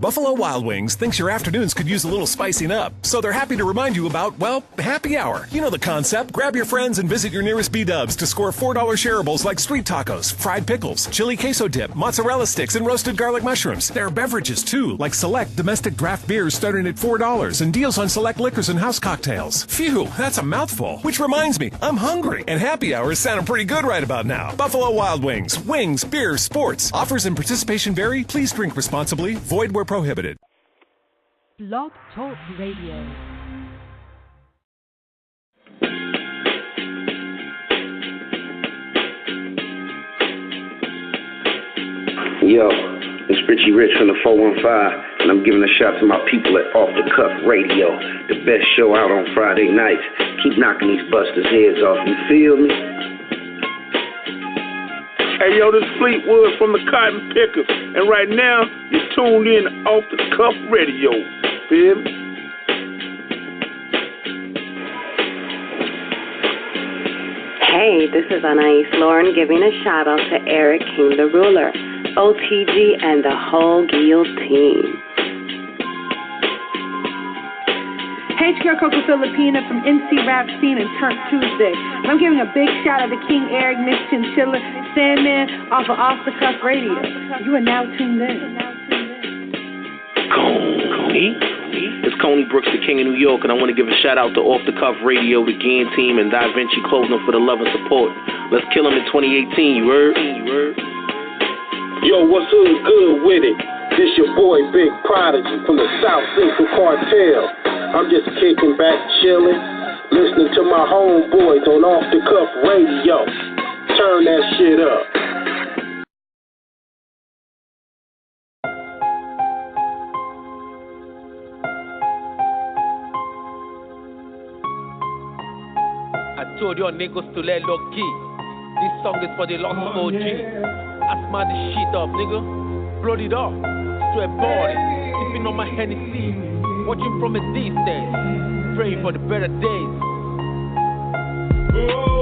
Buffalo Wild Wings thinks your afternoons could use a little spicing up, so they're happy to remind you about, well, happy hour. You know the concept. Grab your friends and visit your nearest B-Dubs to score $4 shareables like street tacos, fried pickles, chili queso dip, mozzarella sticks, and roasted garlic mushrooms. There are beverages, too, like select domestic draft beers starting at $4 and deals on select liquors and house cocktails. Phew, that's a mouthful. Which reminds me, I'm hungry, and happy hour is sounding pretty good right about now. Buffalo Wild Wings. Wings, beer, sports. Offers and participation vary. Please drink responsibly. Void where prohibited. Blog Talk Radio. Yo, it's Richie Rich from the 415, and I'm giving a shout to my people at Off the Cuff Radio, the best show out on Friday nights. Keep knocking these busters' heads off, you feel me? Hey, yo, this is Fleetwood from the Cotton Pickers, and right now, you're tuned in Off the Cuff Radio. Feel me? Hey, this is Anais Lauren giving a shout out to Eric King the Ruler, OTG, and the whole guillotine. Hey, it's your Coco Filipina from NC Rap Scene and Turnt Tuesday. And I'm giving a big shout out to King Eric, Miss Chinchilla, Sandman, off the Cuff Radio. You are now tuned in. Coney? It's Coney Brooks, the King of New York, and I want to give a shout out to Off the Cuff Radio, the Ginn team, and Da Vinci Clothing for the love and support. Let's kill them in 2018, you heard? Yo, what's good with it? This your boy, Big Prodigy, from the South Central Cartel. I'm just kicking back, chilling, listening to my homeboys on Off the Cuff Radio. Turn that shit up. I told your niggas to let low key. This song is for the lost OG. I smart this shit up, nigga. Blood it up. Straight body. Sipping on my Hennessy. Watching from a distance, praying for the better days.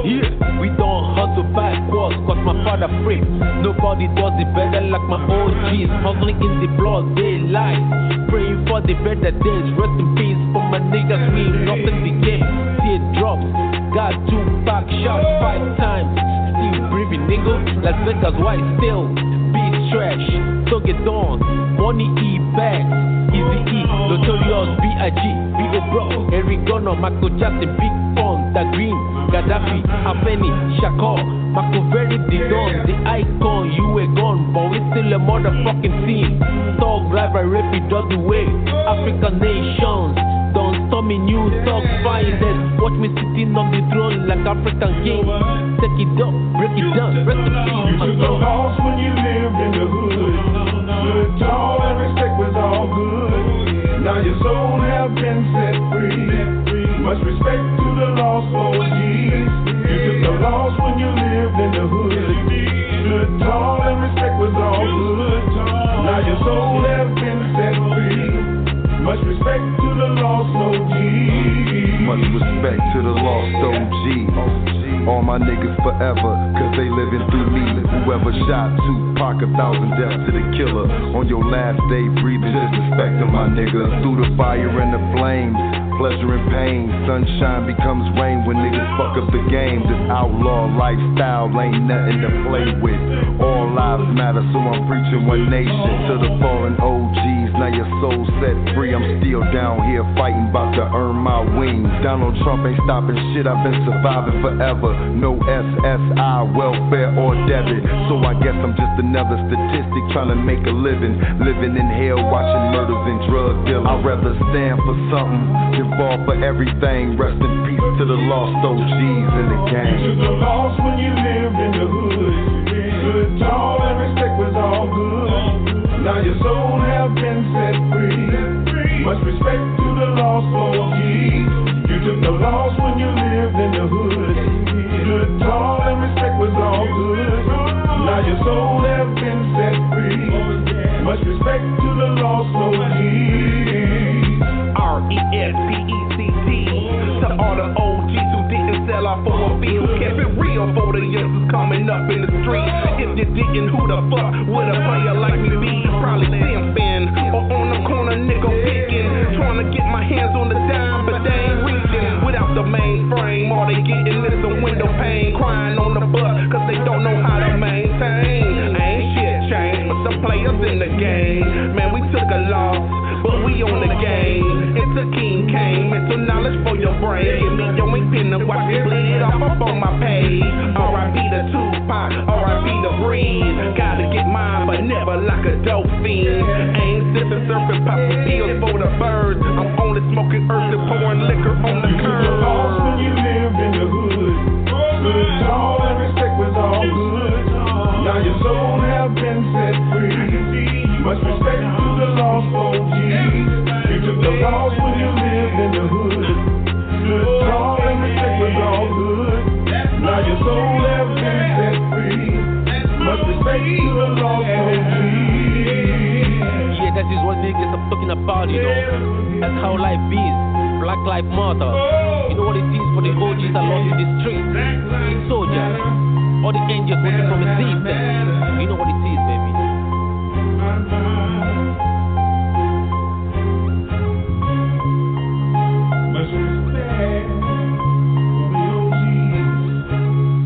Yeah, we don't hustle backwards, cause my father free. Nobody does it better like my OGs. Hustling in the blood, daylight. Praying for the better days. Rest in peace for my niggas, we up in the game. Teardrops, got Tupac Shakur 5 times. Still breathing, nigga. Las Vegas white still. Beat trash, so get on. Money back. Easy E, Notorious B.I.G., B.O. Bro, Eric Garner, Michael Jackson, Big Pun, Da Green, Gaddafi, Afeni, Shakur, Machiavelli, the Don, the icon, you were gone, but we still a motherfucking team. Talk, driver, rapid, does the way, African nations, Don Stormy, new talk, finest, watch me sitting on the throne like African king. Take it up, break it down, rest in peace. You took the loss when you lived in the hood. Stood tall and respect was all good. Now your soul have been set free. Much respect to the lost OGs. You took the loss when you lived in the hood. Stood tall and respect was all good. Now your soul have been set free. Much respect to the lost OGs. Much respect to the lost OGs. All my niggas forever, cause they living through me. Whoever shot Tupac, 1,000 deaths to the killer. On your last day, breathing disrespect to my nigga. Through the fire and the flames, pleasure and pain. Sunshine becomes rain when niggas fuck up the game. This outlaw lifestyle ain't nothing to play with. All lives matter, so I'm preaching one nation. To the fallen OGs, now your soul set free. I'm still down here fighting, about to earn my wings. Donald Trump ain't stopping shit, I've been surviving forever. No SSI, welfare or debit. So I guess I'm just another statistic trying to make a living. Living in hell, watching murders and drug dealers. I'd rather stand for something than fall for everything. Rest in peace to the lost OGs in the game. You took the loss when you lived in the hood. Stood tall and respect was all good. Now your soul have been set free. Much respect to the lost OGs. You took the loss when you lived in the hood. Stood tall and respect was all good. Now your soul have been set free. Much respect to the lost OGs. RESPECT to all the OGs who didn't sell out for a fee, who kept it real for the youngsters coming up in the street. If you didn't, who the fuck would a player like me be? Probably simping or on the finna watch me bleed off up on my page. R.I.P. the Tupac, R.I.P. the Breeze. Gotta get mine, but never like a dope fiend. Ain't sipping, surfing, popping pills for the birds. I'm only smoking earth and pouring liquor on the curb. You lost when you lived in the hood. Stood tall and respect was all good. Now your soul have been set free. Much respect to the lost OGs. You took the loss when you lived in the hood. Stood tall and respect was all good. Now your soul have been set free. Much respect to the lost OGs. Yeah, that is what niggas are talking about, you know. That's how life is. Black Lives Matter. You know what it is for the OGs that lost in the streets. Soldiers. All the angels waiting from a deep end. You know what it is, baby. Much respect for the OGs.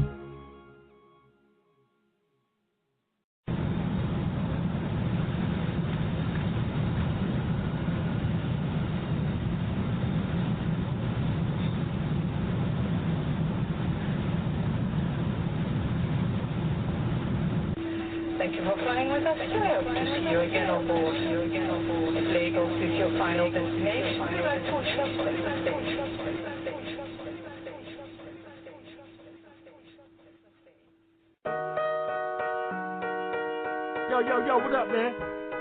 Thank you for flying with us. I hope to see you again on board. If Lagos is your final destination, we'd like to wish you a pleasant stay. Yo, what up, man?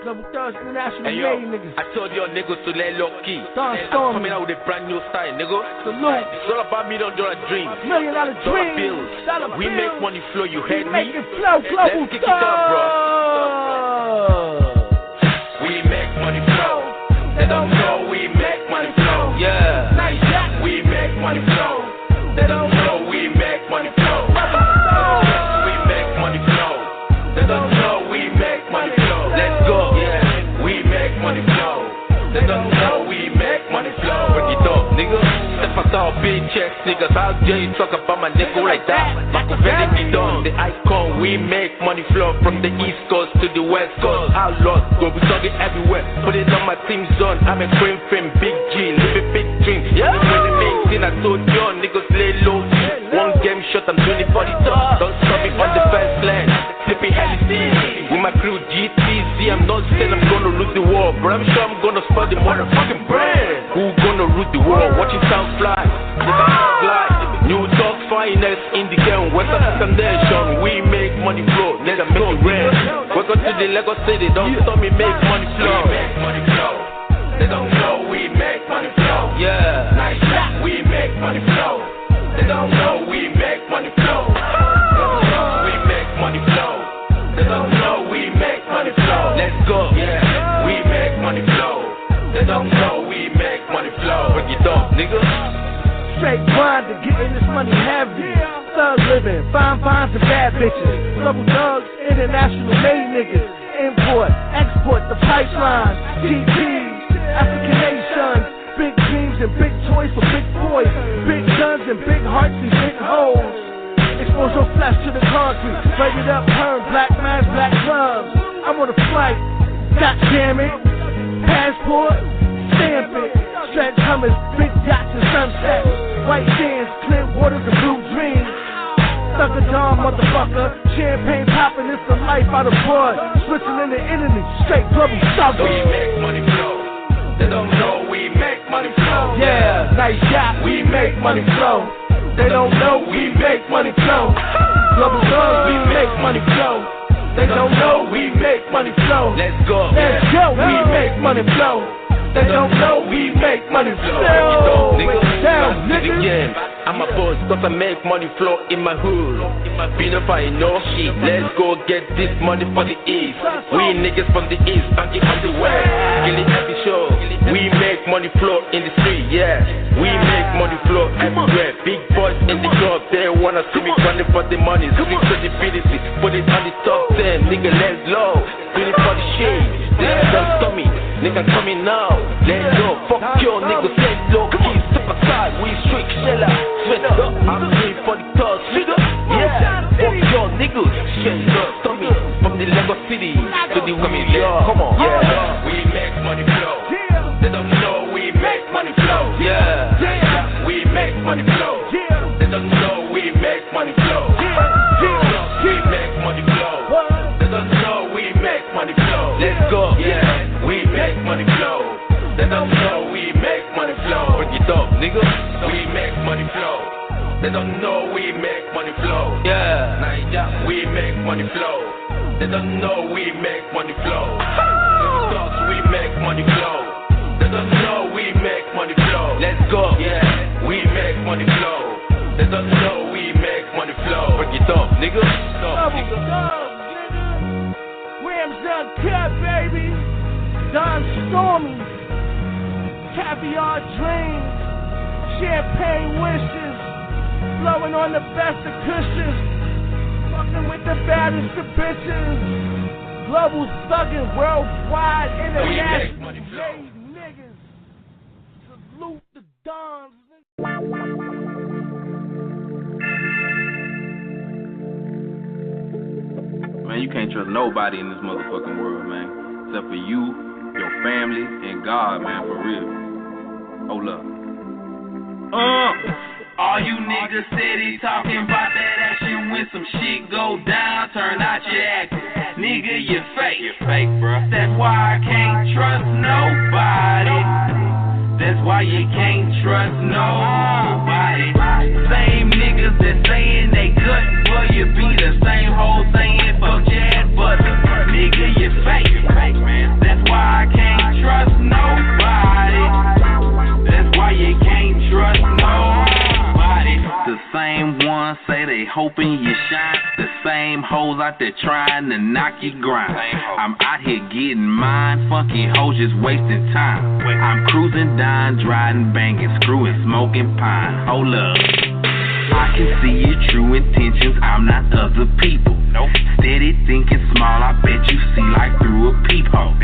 Global Thugz International hey, yo, made niggas. I told your niggas to lay low key. Don I'm Stormy. coming out with a brand new style, nigga. Salute. It's all about $1 million dreams. $1 million Dollar dreams. bills. Dollar We bills. make money flow, you heard me? Make it flow, Global Let's kick it up, bro. We make money flow. They don't know we make money flow. Yeah. Nice shot. We make money flow. They don't know we make money flow. We make money flow. They don't know we make money flow. Let's go. Yeah. We make money flow. They don't know we make money flow. Break it up, nigga. Step aside, big checks, niggas. How dare you talk about my nigga like that? Machiavelli be done, the icon. We make money flow from the East Coast to the West Coast. Outlaws, go we talk it everywhere. Put it on my team zone. I'm a cream frame, big G, live a big dream. Yeah. When the main thing I told you, niggas lay low. One game shot, I'm doing it for the top. Don't stop me on the first line. Flipping heli with my crew GTZ. I'm not saying I'm gonna lose the war, but I'm sure I'm gonna spot the motherfucking brand. Who gonna root the war? Watch it sound fly. Fly. New Talk finest in the game. West African nation. We make money flow. Nigga make it rain. Welcome to the Lagos City. Don't stop me make money flow. We make money flow. They don't know we make money flow. Yeah. Nice shot. We make money flow. They don't know we make money flow. We make money flow. They don't know we make money flow. Let's go. Yeah. We make money flow. They don't know we make money flow. Break it up, nigga. Straight grinding, getting this money heavy. Thug living, fine finds and bad bitches. Global Thugz, international made niggas. Import, export, the pipeline. GPs, African nations. Big dreams and big toys for big boys. Big guns and big hearts and big holes. Expose your flesh to the concrete. Break it up, turn black mask, black gloves. I'm on a flight, god damn it. Passport, stamp it. Stretch hummers, big dots and sunset. White sands, clear waters and blue dreams. Sucker John, motherfucker. Champagne popping, it's the life out of blood. Switzerland and Italy, straight global sucker. We make money flow. They don't know we make money flow. Yeah, nice shot. We make money flow. They don't know we make money flow. Global Thugz, we make money flow. They don't know we make money flow. Let's go. Let's go. We make money flow. They don't know we make money flow. Down, nigga. Again, I'm a boss, cause I make money flow in my hood. Been up, I know shit. Let's go get this money for the East. We niggas from the East, banking on the West. Killing every show. We make money flow in the street, yeah. We make money flow everywhere. Big boys in the club, they wanna see me running for the money. Swing credibility, put it on the top 10. Nigga, let's low. Do it for the shade. Don't stop me. Nigga coming now, let's go. Fuck your niggas, let's low key. Step aside, we street sheller. Sweat up, I'm doing for the Thugz, nigga. Yeah, fuck your niggas, straight up. Stop me from the Lagos City to the women. Come on, yeah. We make money flow. They don't know we make money flow. Yeah, we make money flow. They don't know we make money flow. Break it up, nigga. We make money flow. They don't know we make money flow. Yeah. Naija, we make money flow. They don't know we make money flow. Because we make money flow. They don't know we make money flow. Let's go. Yeah, we make money flow. They don't know we make money flow. Break it up, nigga. Global Thugz, nigga. Rams Uncut, baby. Don Stormy. Caviar dreams. Champagne wishes. Blowing on the best of cushions. Fucking with the baddest of bitches. Global thuggin' worldwide, international. Hey, niggas. Salute the Dons. Man, you can't trust nobody in this motherfucking world, man. Except for you, your family, and God, man, for real. Hold up. All you niggas steady talking about that action. When some shit go down, turn out your acting. Nigga, you fake. You fake, bruh. That's why I can't trust nobody. That's why you can't trust nobody. Same niggas that saying they good for you be the same whole saying fuck your ass butter. Nigga, you fake, man. That's why I can't trust nobody. That's why you can't trust nobody. The same ones say they hoping you shine. The same hoes out there trying to knock you grind. I'm out here getting mine. Funky hoes just wasting time. I'm cruising down, driving, banging, screwing, smoking pine. Hold up. I can see your true intentions, I'm not other people. Nope. Steady thinking small, I bet you see like through a peephole.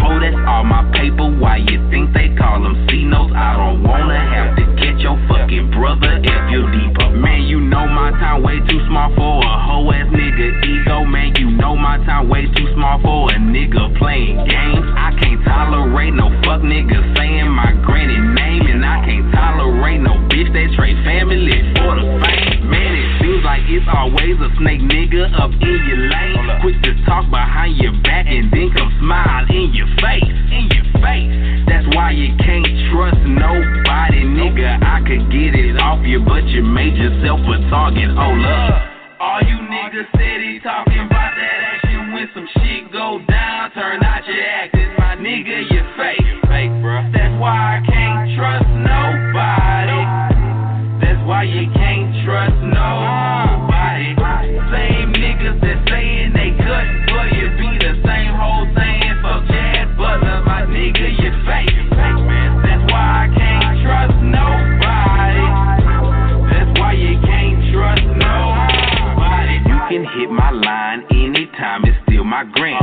Oh, that's all my paper, why you think they call them C-notes? I don't wanna have to get your fucking brother if you're deeper. Man, you know my time way too small for a hoe ass nigga ego. Man, you know my time way too small for a nigga playing games. I can't tolerate no fuck nigga saying my granny name. And I can't tolerate no bitch that trade family for the fame. Man, it seems like it's always a snake nigga up in your lane. Quick to talk behind your back and then come smile in your face. In your face. That's why you can't trust nobody, nigga. I could get it off you, but you made yourself a target. Hold up. All you niggas steady talking about that action. When some shit go down, turn out your acting. My nigga, you fake. Fake, bruh. That's why I can't trust nobody. That's why you can't trust nobody. Same niggas that saying they good for you be the same whole saying fuck your ass butter. My nigga, you fake, man. That's why I can't trust nobody. That's why you can't trust nobody. You can hit my line anytime, it's still my grand.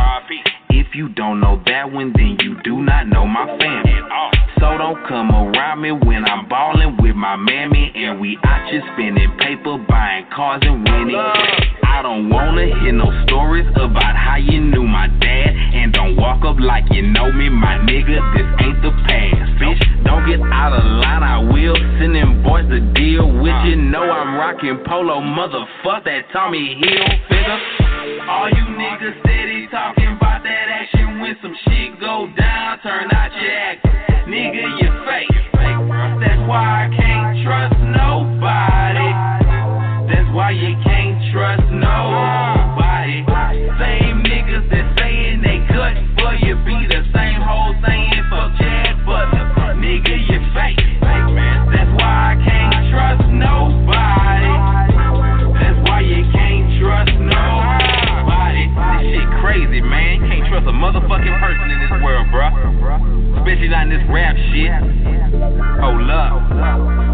If you don't know that one, then you do not know my family. So don't come around me when I'm ballin' with my mammy. And we out just spending paper, buying cars and winning. I don't wanna hear no stories about how you knew my dad. And don't walk up like you know me, my nigga, this ain't the past. Bitch, don't get out of line, I will send them boys to deal with you. Know I'm rockin' polo, motherfuck that Tommy Hill figure. All you niggas steady talking about that action. When some shit go down, turn out your acting. Nigga, you fake. That's why I can't trust nobody. That's why you can't trust nobody. Same niggas that saying they good for you be the same whole saying fuck your ass butter. Nigga, you fake. That's why I can't trust nobody. That's why you can't trust nobody. This shit crazy, man. Can't trust a motherfucking person in this world, bruh. Especially not in this rap shit. Hold up.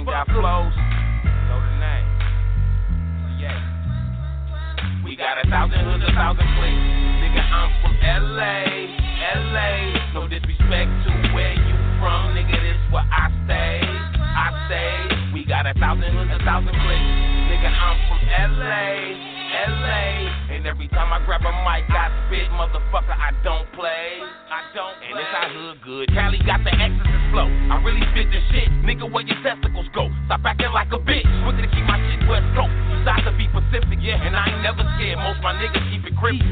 got flows. Know the name. Yeah. We got 1,000 hoods, 1,000 clicks. Nigga, I'm from LA. No disrespect to where you from, nigga, this where I stay. We got 1,000 hoods, 1,000 clicks. Nigga, I'm from LA. And every time I grab a mic, I spit, motherfucker, I don't play. And it's our hood good. Cali got the exorcist flow. I really spit this shit. Nigga, where your testicles go? Stop acting like a bitch. Quick to keep my shit West Coast. You got to be Pacific, yeah. And I ain't never scared. Most my niggas keep it crispy.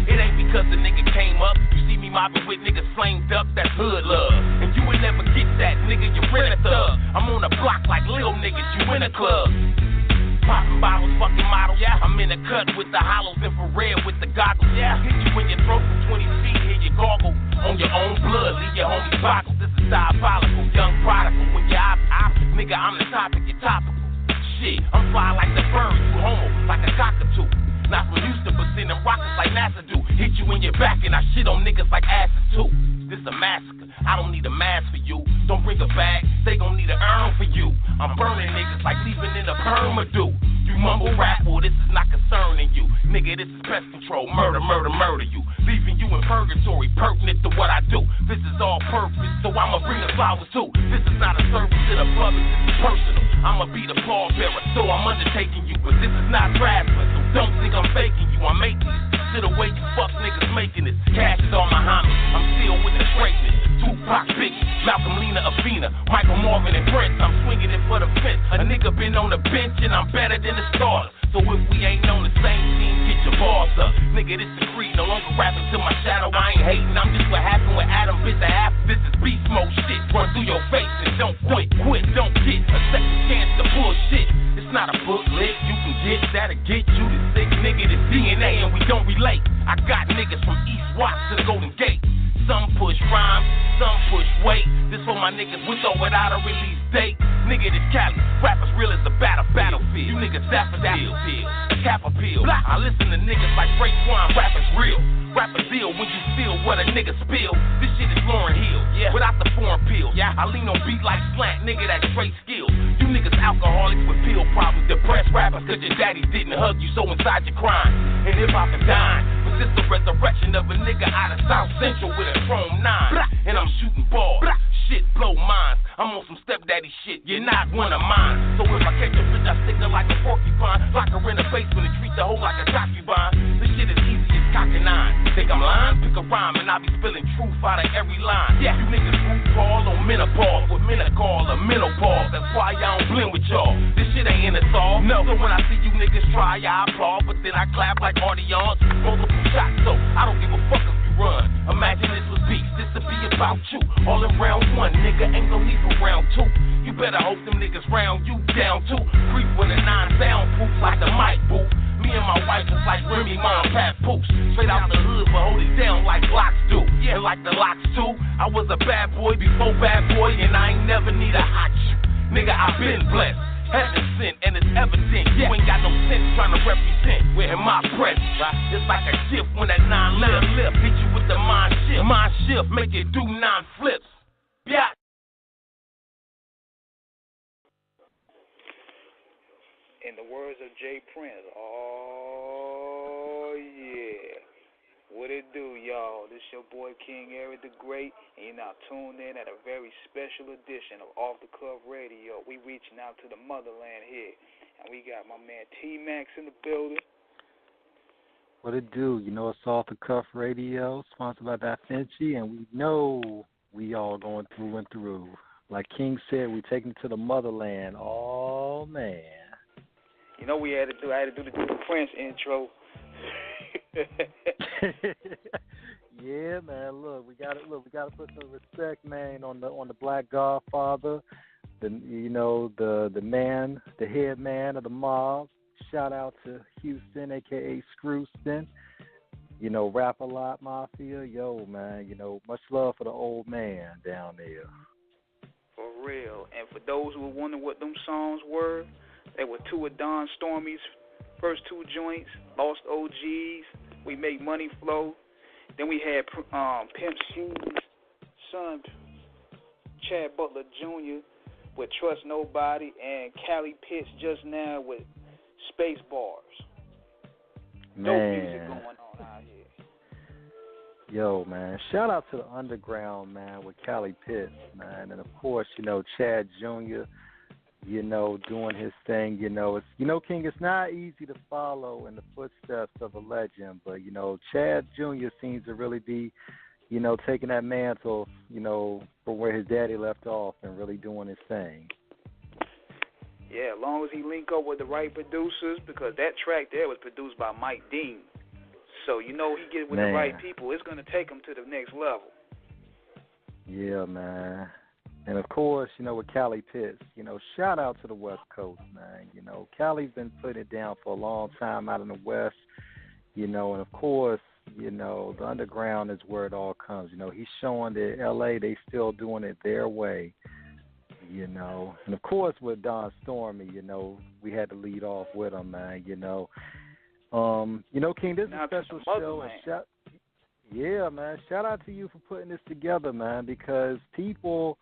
It ain't because the nigga came up. You see me mobbing with niggas flamed up. That's hood love. And you would never get that, nigga. You rent a thug. I'm on the block like little niggas. You in a club. Popping bottles, fucking models. Yeah, I'm in the cut with the hollows, infrared with the goggles. Yeah, hit you in your throat from 20 feet, hear you gargle. On your own blood, leave your homies boggle. This is diabolical, young prodigal. When you're op, nigga, I'm the topic, you're topical. Shit, I'm fly like the bird, you homo, like a cockatoo. Not from Houston, but sending rockets like NASA do. Hit you in your back and I shit on niggas like acid too. This a massacre, I don't need a mask for you. Don't bring a bag, they gon' need an urn for you. I'm burning niggas like leaving in a perma-do. You mumble rap, well this is not concerning you. Nigga, this is pest control, murder you. Leaving you in purgatory, pertinent to what I do. This is all purpose, so I'ma bring the flowers too. This is not a service to the public, this is personal. I'ma be the pallbearer, so I'm undertaking you. But this is not transfer, so don't think I'm faking you. I'm making it to the way you fuck niggas making this. Cash is on my homie, I'm still with the greatness. Tupac, Biggie, Malcolm, Lena, Afina, Michael Marvin, and Prince. I'm swinging it for the fence. A nigga been on the bench and I'm better than the starters. So if we ain't on the same team, get your balls up. Nigga, this is creed, no longer rapping to my shadow. I ain't hating, I'm just what happened with Adam, bit the half. This is beast mode shit. Run through your face and don't quit. Don't get a second chance to bullshit. It's not a booklet, you can get that'll get you the sick nigga, the DNA, and we don't relate. I got niggas from East Watts to the Golden Gate. Some push rhymes, some push weight. This for my niggas with or without a release date. Nigga, this Cali, rappers real as the battlefield. You niggas daffodil, cap appeal. I listen to niggas like Raekwon, rappers real. Rappers deal when you feel what a nigga spill. This shit is Lauryn Hill, without the foreign pill. I lean on beat like slant, nigga, that's straight skill. You niggas alcoholics with pill problems, depressed rappers cause your daddy didn't hug you, so inside you crying. And hip-hop is dying, but this the resurrection of a nigga out of South Central with a chrome 9. And I'm shooting balls, shit blow minds. I'm on some stepdaddy shit, you're not one of mine. So if I catch a bitch, I stick her like a porcupine. Lock her in the basement and treat the hoe like a concubine. This shit is easy as cock and nine. Think I'm lying? Pick a rhyme and I be spilling truth out of every line. You niggas RuPaul on menopause with menacall or menopause. That's why y'all don't blend with y'all. This shit ain't in a all. No. So when I see you niggas try, I applaud, but then I clap like audience. Multiple shots, so I don't give a fuck if you run. Imagine this was beef, this would be about you. All in round one, nigga, ain't no need for round two. You better hope them niggas round you down too. Creep with a 9 soundproof like a mic booth. Me and my wife is like Remy, Mom, Pat Poops. Straight out the hood, but hold it down like locks do. And like the locks too, I was a bad boy before bad boy, and I ain't never need a hot shoe. Nigga, I been blessed, heaven sent, and it's evident. You ain't got no sense trying to represent. We're in my presence. It's like a shift when that 9 lift hit you with the mind shift. Mind shift, make it do 9 flips. Yeah. In the words of Jay Prince, oh yeah, what it do, y'all? This your boy King Eric the Great, and you're now tuned in at a very special edition of Off the Cuff Radio. We reaching out to the motherland here, and we got my man T-Max in the building. What it do? You know, it's Off the Cuff Radio, sponsored by Da Vinci, and we know we all going through and through. Like King said, we taking it to the motherland. Oh man. You know I had to do the Prince intro. Yeah, man. Look, we gotta put some respect, man, on the Black Godfather, the man, the head man of the mob. Shout out to Houston, aka Screwston. You know, Rap a Lot Mafia. Yo, man. You know, much love for the old man down there. For real. And for those who were wondering what them songs were, they were 2 of Don Stormy's first 2 joints, Lost OGs, We Make Money Flow. Then we had Pimp C's son, Chad Butler Jr., with Trust Nobody, and Cali Pitts just now with Space Bars. Dope music going on out here. Yo, man, shout out to the underground, man, with Cali Pitts, man, and of course, Chad Jr., doing his thing. King, it's not easy to follow in the footsteps of a legend, but Chad Jr. seems to really be, taking that mantle, from where his daddy left off and really doing his thing. Yeah, as long as he link up with the right producers, because that track there was produced by Mike Dean. So, he get with the right people, it's going to take him to the next level. Yeah, man. And, of course, with Cali Pitts, shout out to the West Coast, man. Cali's been putting it down for a long time out in the West, and, of course, the underground is where it all comes. He's showing that L.A., they still doing it their way, And, of course, with Don Stormy, we had to lead off with him, man, King, this is a special show. Yeah, man. Shout out to you for putting this together, man, because people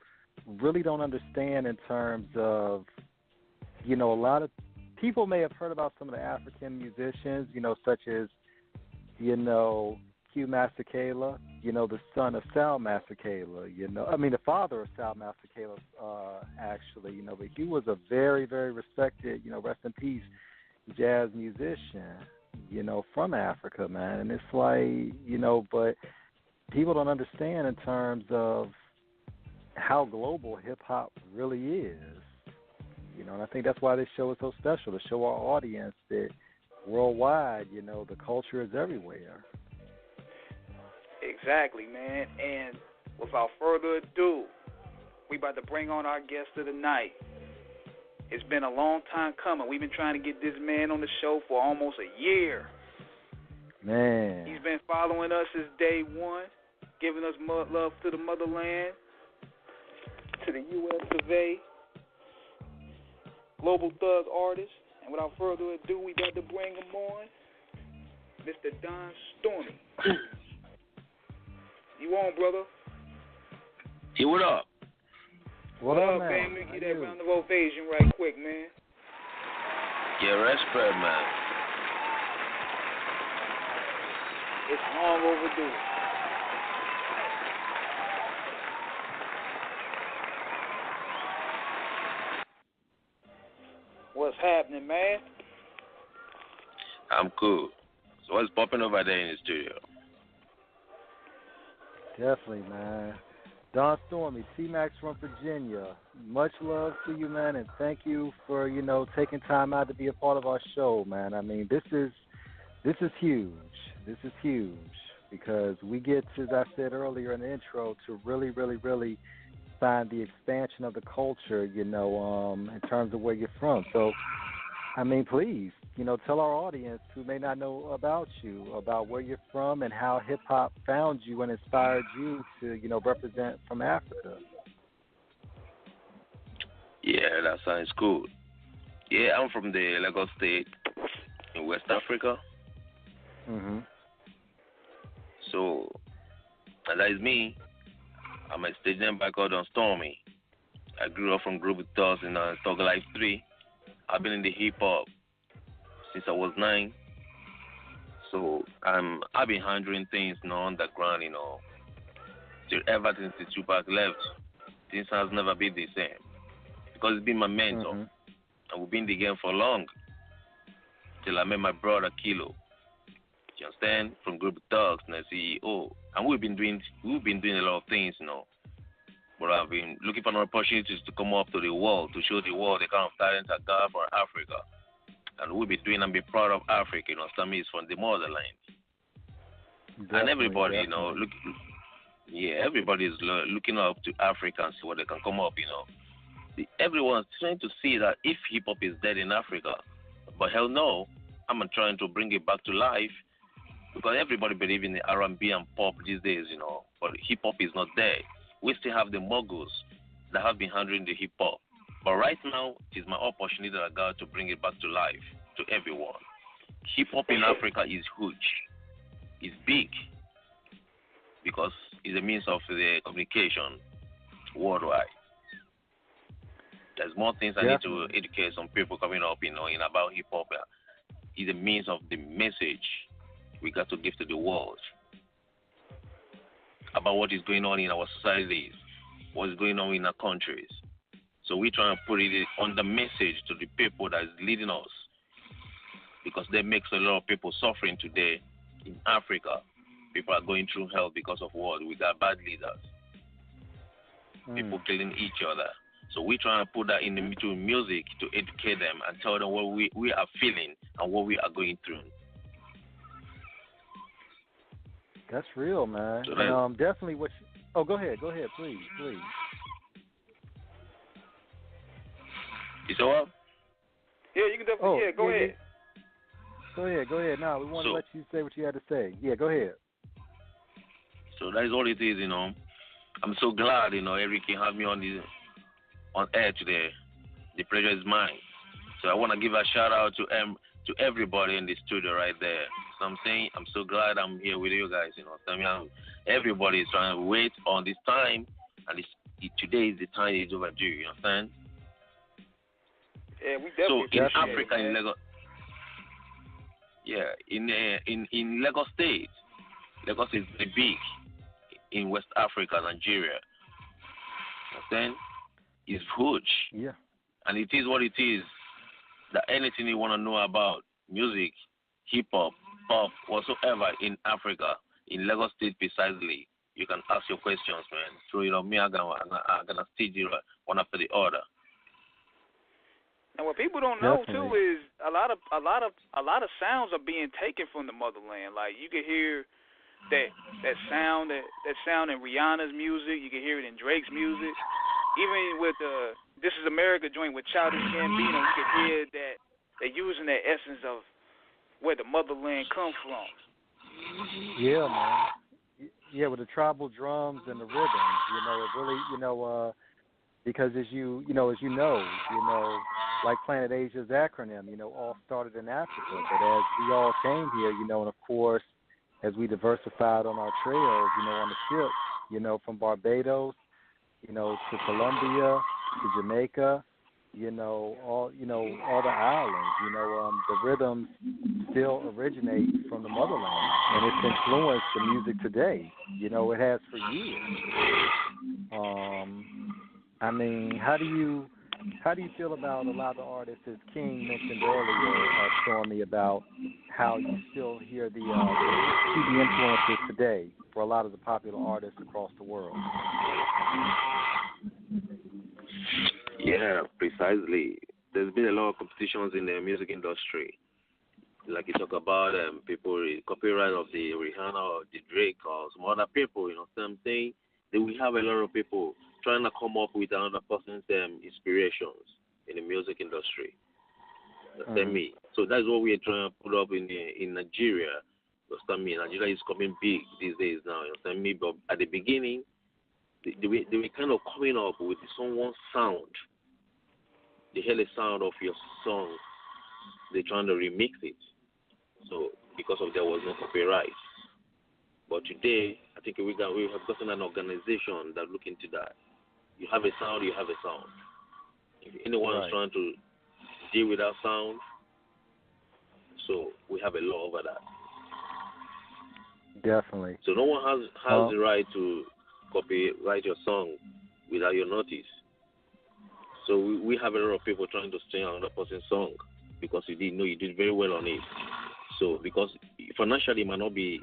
really don't understand in terms of, a lot of people may have heard about some of the African musicians, such as, Q Masekela, the son of Sal Masekela, the father of Sal Masekela, actually, but he was a very, very respected, rest in peace, jazz musician, from Africa, man. And it's like, but people don't understand in terms of how global hip-hop really is, and I think that's why this show is so special, to show our audience that worldwide, the culture is everywhere. Exactly, man. And without further ado, we about to bring on our guest of the night. It's been a long time coming. We've been trying to get this man on the show for almost a year. Man. He's been following us since day one, giving us love to the motherland, to the U.S. of A. Global Thugz artist. And without further ado, we got to bring him on, Mr. Don Stormy. You on, brother? Hey, what up? What up, man? Man? Let me get that round of ovation right quick, man. Yeah, respect, man. It's long overdue. What's happening, man? I'm cool. So what's popping over there in the studio? Definitely, man. Don Stormy, T-Max from Virginia. Much love to you, man, and thank you for, taking time out to be a part of our show, man. I mean, this is huge. This is huge because we get, as I said earlier in the intro, to really, really, really find the expansion of the culture, in terms of where you're from. So, I mean, please, tell our audience who may not know about you, about where you're from and how hip-hop found you and inspired you to, represent from Africa. Yeah, that sounds cool. Yeah, I'm from the Lagos State in West Africa. Mm-hmm. So, and that is me. I'm a stage name by called Don Stormy. I grew up from Global Thugz in Thug Life 3. I've been in the hip-hop since I was 9. So I've been handling things, underground, till ever since the Tupac left. Things has never been the same. Because it's been my mentor. Mm-hmm. And we've been in the game for long. Till I met my brother Kilo. You understand? From Global Thugz and the CEO. And we've been doing a lot of things, But I've been looking for opportunities to come up to the world, to show the world the kind of talent I got for Africa. And we'll be doing and be proud of Africa, Sammy is from the motherland. Definitely, and everybody, everybody's looking up to Africa and see what they can come up, Everyone's trying to see that if hip-hop is dead in Africa, but hell no, I'm trying to bring it back to life because everybody believes in the R&B and pop these days, but hip-hop is not there. We still have the moguls that have been handling the hip-hop. But right now, it is my opportunity that I got to bring it back to life, to everyone. Hip-hop in Africa is huge. It's big because it's a means of the communication worldwide. There's more things I need to educate some people coming up, in about hip hop. Is a means of the message we got to give to the world about what is going on in our societies, what is going on in our countries. So we're trying to put it on the message to the people that is leading us, because that makes a lot of people suffering today in Africa. People are going through hell because of what? We got bad leaders. People killing each other. So we're trying to put that into music to educate them and tell them what we are feeling and what we are going through. That's real, man. So and, definitely what oh, go ahead, please. You saw what? Yeah, you can definitely, go ahead. Go ahead. Now, we want to let you say what you had to say. Yeah, go ahead. So that is all it is, I'm so glad, Eric can have me on air today. The pleasure is mine. So I want to give a shout out to everybody in the studio right there. So I'm saying I'm so glad I'm here with you guys. Everybody is trying to wait on this time, and today is the time is overdue. You understand? Yeah, we definitely. So in Africa, in Lagos, in Lagos State, Lagos is very big in West Africa, Nigeria. Understand? It's huge. Yeah. And it is what it is. That anything you want to know about music, hip hop, pop, whatsoever in Africa, in Lagos State precisely, you can ask your questions, man. So me, I'm gonna stage you one after the other. And what people don't know too is a lot of sounds are being taken from the motherland. Like you can hear that sound in Rihanna's music. You can hear it in Drake's music. Even with This Is America joint with Childish Gambino, you can hear that they're using that essence of where the motherland come from. Yeah, man. Yeah, with the tribal drums and the rhythms, it really, because as you know, like Planet Asia's acronym, all started in Africa. But as we all came here, and of course, as we diversified on our trails, on the ship, from Barbados, to Colombia, to Jamaica, all the islands, the rhythms still originate from the motherland, and it's influenced the music today. It has for years. I mean, how do you feel about a lot of the artists, as King mentioned earlier, Stormy, about how you still hear the influences today for a lot of the popular artists across the world? Yeah, precisely. There's been a lot of competitions in the music industry. Like you talk about people, copyright of the Rihanna or the Drake or some other people, what I'm saying? Then we have a lot of people trying to come up with another person's inspirations in the music industry. Understand me? So that's what we're trying to put up in Nigeria. Understand me? Nigeria is coming big these days now. Understand me? But at the beginning, they were kind of coming up with someone's sound. They hear the sound of your song. They're trying to remix it. So because of there was no copyright. But today, I think we have gotten an organization that look into that. You have a sound, you have a sound. If anyone is trying to deal with that sound, so we have a law over that. Definitely. So no one has the right to copyright your song without your notice. So we have a lot of people trying to steal another person's song because you did very well on it. So because financially might not be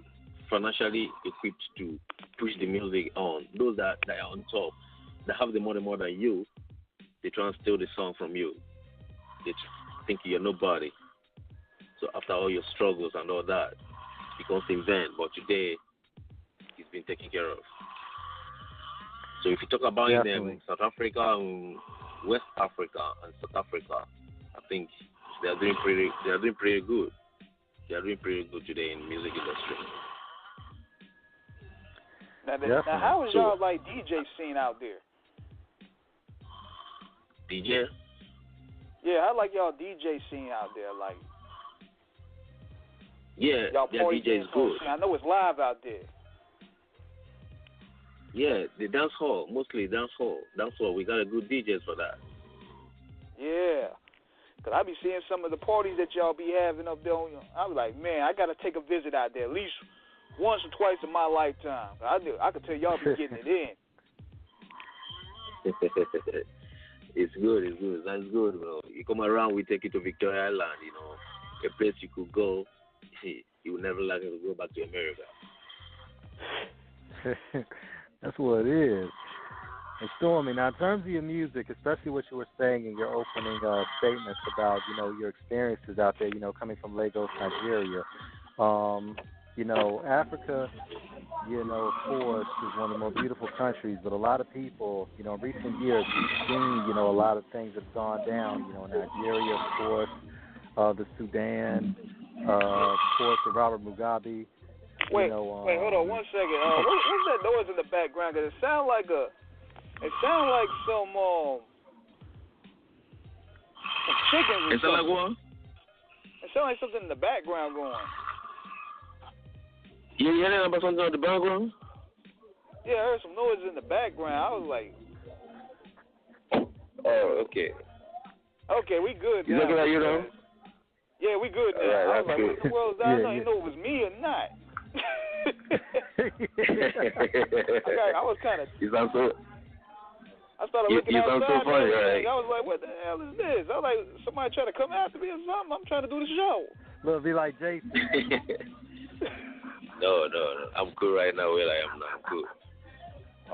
financially equipped to push the music on. Those that are on top, that have the money more than you, they try and steal the song from you. They think you're nobody. So after all your struggles and all that, it becomes in vain. But today, it's been taken care of. So if you talk about South Africa, West Africa, and South Africa, I think they are doing pretty good. They are doing pretty good today in the music industry. Now how is y'all like DJ scene out there? DJ? Yeah, how like y'all DJ scene out there? Like, yeah, y'all DJ is good. I know it's live out there. Yeah, the dance hall, mostly dance hall. We got a good DJs for that. Yeah. Because I be seeing some of the parties that y'all be having up there. I be like, man, I got to take a visit out there at least once or twice in my lifetime. I could tell y'all be getting it in. It's good. That's good, bro. You come around, we take you to Victoria Island, a place you could go. You will never like to go back to America. That's what it is. And Stormy, now in terms of your music, especially what you were saying in your opening statements about, your experiences out there, coming from Lagos, Nigeria, Africa, of course, is one of the most beautiful countries, but a lot of people, in recent years, we've seen, a lot of things have gone down, Nigeria, of course, the Sudan, of course, the Robert Mugabe. Wait, hold on 1 second. What's that noise in the background? Because it sounds like some chickens or something. Like what? It sounds like something in the background going. You hearing about something in the background? Yeah, I heard some noise in the background. I was like, oh, okay. Okay, we good now. You looking at you though? Yeah, we good now. Right, I was like, what the world is that? I didn't know it was me or not. I was kind of. You sound so. I started looking outside. So funny, right? I was like, what the hell is this? I was like, somebody trying to come after me or something. I'm trying to do the show. Look, be like Jason. No. I'm cool right now where I am now. I'm cool.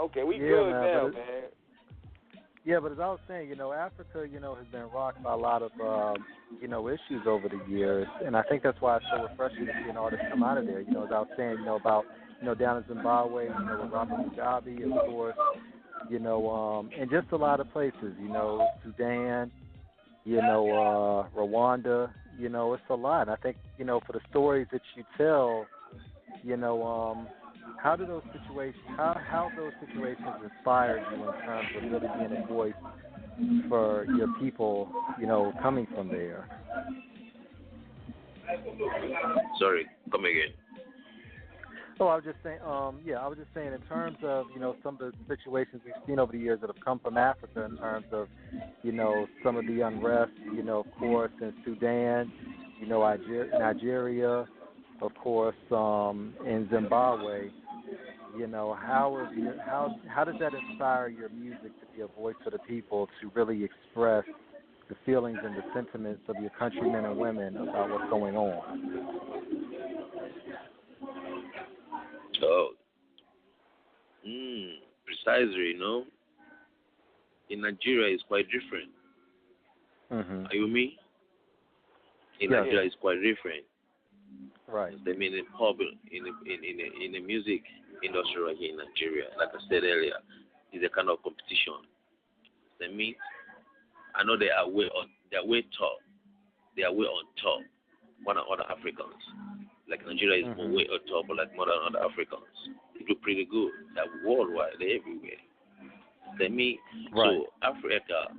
Okay, we good now, man. Yeah, but as I was saying, Africa, has been rocked by a lot of, issues over the years, and I think that's why it's so refreshing to see an artist come out of there. As I was saying, about, down in Zimbabwe, with Robert Mugabe, of course, and just a lot of places, Sudan, Rwanda, it's a lot. And I think, for the stories that you tell, how do those situations, how those situations inspired you in terms of really being a voice for your people, coming from there? Sorry, come again. Oh, I was just saying, in terms of, some of the situations we've seen over the years that have come from Africa in terms of, some of the unrest, of course, in Sudan, Nigeria, of course, in Zimbabwe, how does that inspire your music to be a voice for the people to really express the feelings and the sentiments of your countrymen and women about what's going on? Oh, precisely, in Nigeria it's quite different. Mm-hmm. Are you with me? In Nigeria it's quite different. Right. I mean, in the music industry right here in Nigeria, like I said earlier, is a kind of competition. I know they are way top. They are way on top more than other Africans. Like Nigeria is way on top, but like more than other Africans. They do pretty good. They're worldwide. They're everywhere. Right. So Africa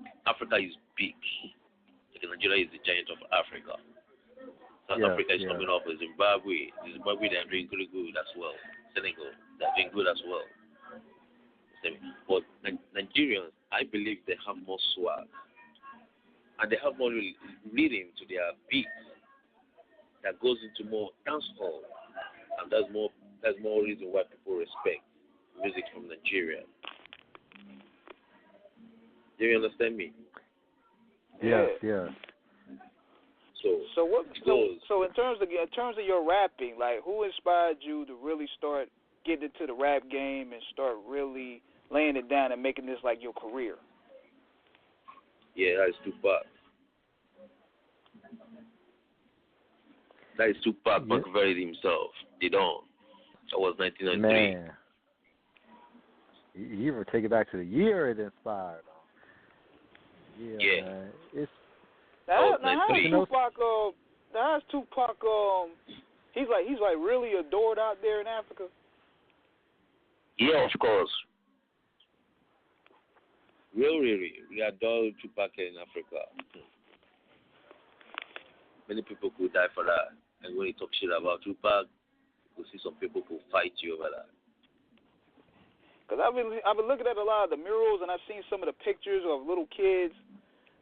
is big. Like Nigeria is the giant of Africa. South Africa is coming up with Zimbabwe. Zimbabwe, they're doing pretty good as well. Senegal, they're doing good as well. But Nigerians, I believe they have more swag. And they have more rhythm to their beats that goes into more dancehall. And that's more reason why people respect music from Nigeria. Do you understand me? Yes. So in terms of your rapping, like who inspired you to really start getting into the rap game and start really laying it down and making this like your career? Yeah, that is Tupac. That is Tupac Machiavelli himself. They don't. That was 1993. Man. You ever take it back to the year it inspired? Yeah. Man. It's How's Tupac? He's like really adored out there in Africa. Yeah, of course. Really, we adore Tupac in Africa. Many people could die for that. And when you talk shit about Tupac, you see some people who fight you over that. Because I've been looking at a lot of the murals, and I've seen some of the pictures of little kids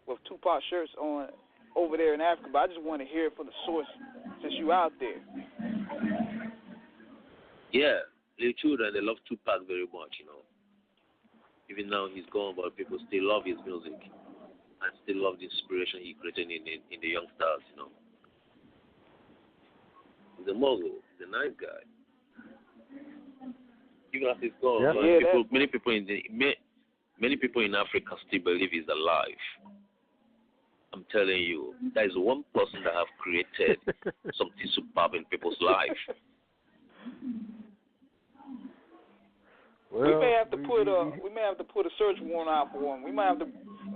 with Tupac shirts on over there in Africa, but I just want to hear it from the source since you out there. Yeah, the children, they love Tupac very much, you know. Even now he's gone, but people still love his music and still love the inspiration he created in the youngsters, you know. He's a mogul. He's a nice guy. Even after he's gone, many people in Africa still believe he's alive. I'm telling you, there is one person that have created something superb in people's life. Well, we may have to put a search warrant out for him. We might have to.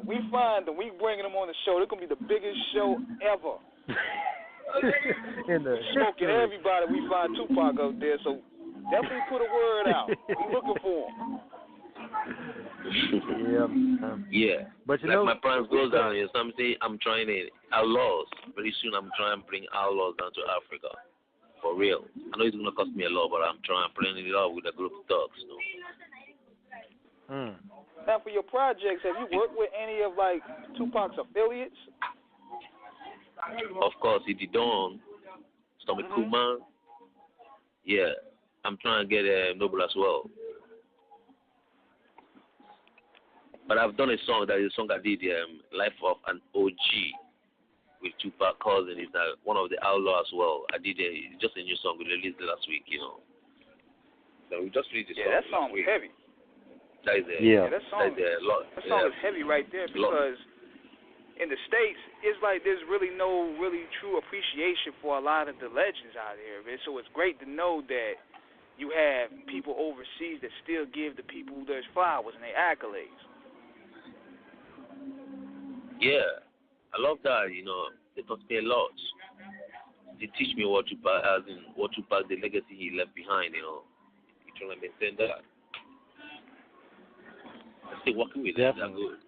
We find them. We bringing him on the show. It's gonna be the biggest show ever. Smoking everybody. We find Tupac out there. So definitely put a word out. We looking for him. Yeah. But you like know, my plans goes down here. Something I'm trying to outlaws. Very soon I'm trying to bring outlaws down to Africa. For real. I know it's gonna cost me a lot, but I'm trying to plan it out with a group of thugs, you know. Now for your projects, have you worked with any of like Tupac's affiliates? Of course, he Don Stormy Kuman. Yeah. I'm trying to get Noble as well. But I've done a song that is a song I did, Life of an OG with Tupac Cousin. Is that one of the Outlaws as well. I did just a new song we released last week, you know. So we just released the song. Yeah, that song was heavy. That is that song is heavy right there because in the States, it's like there's really no really true appreciation for a lot of the legends out here, man. So it's great to know that you have people overseas that still give the people their flowers and their accolades. Yeah, I love that, you know. They taught me a lot. They teach me what Tupac has and what Tupac, the legacy he left behind, you know. You trying to maintain that. I'm still working with them. They're good.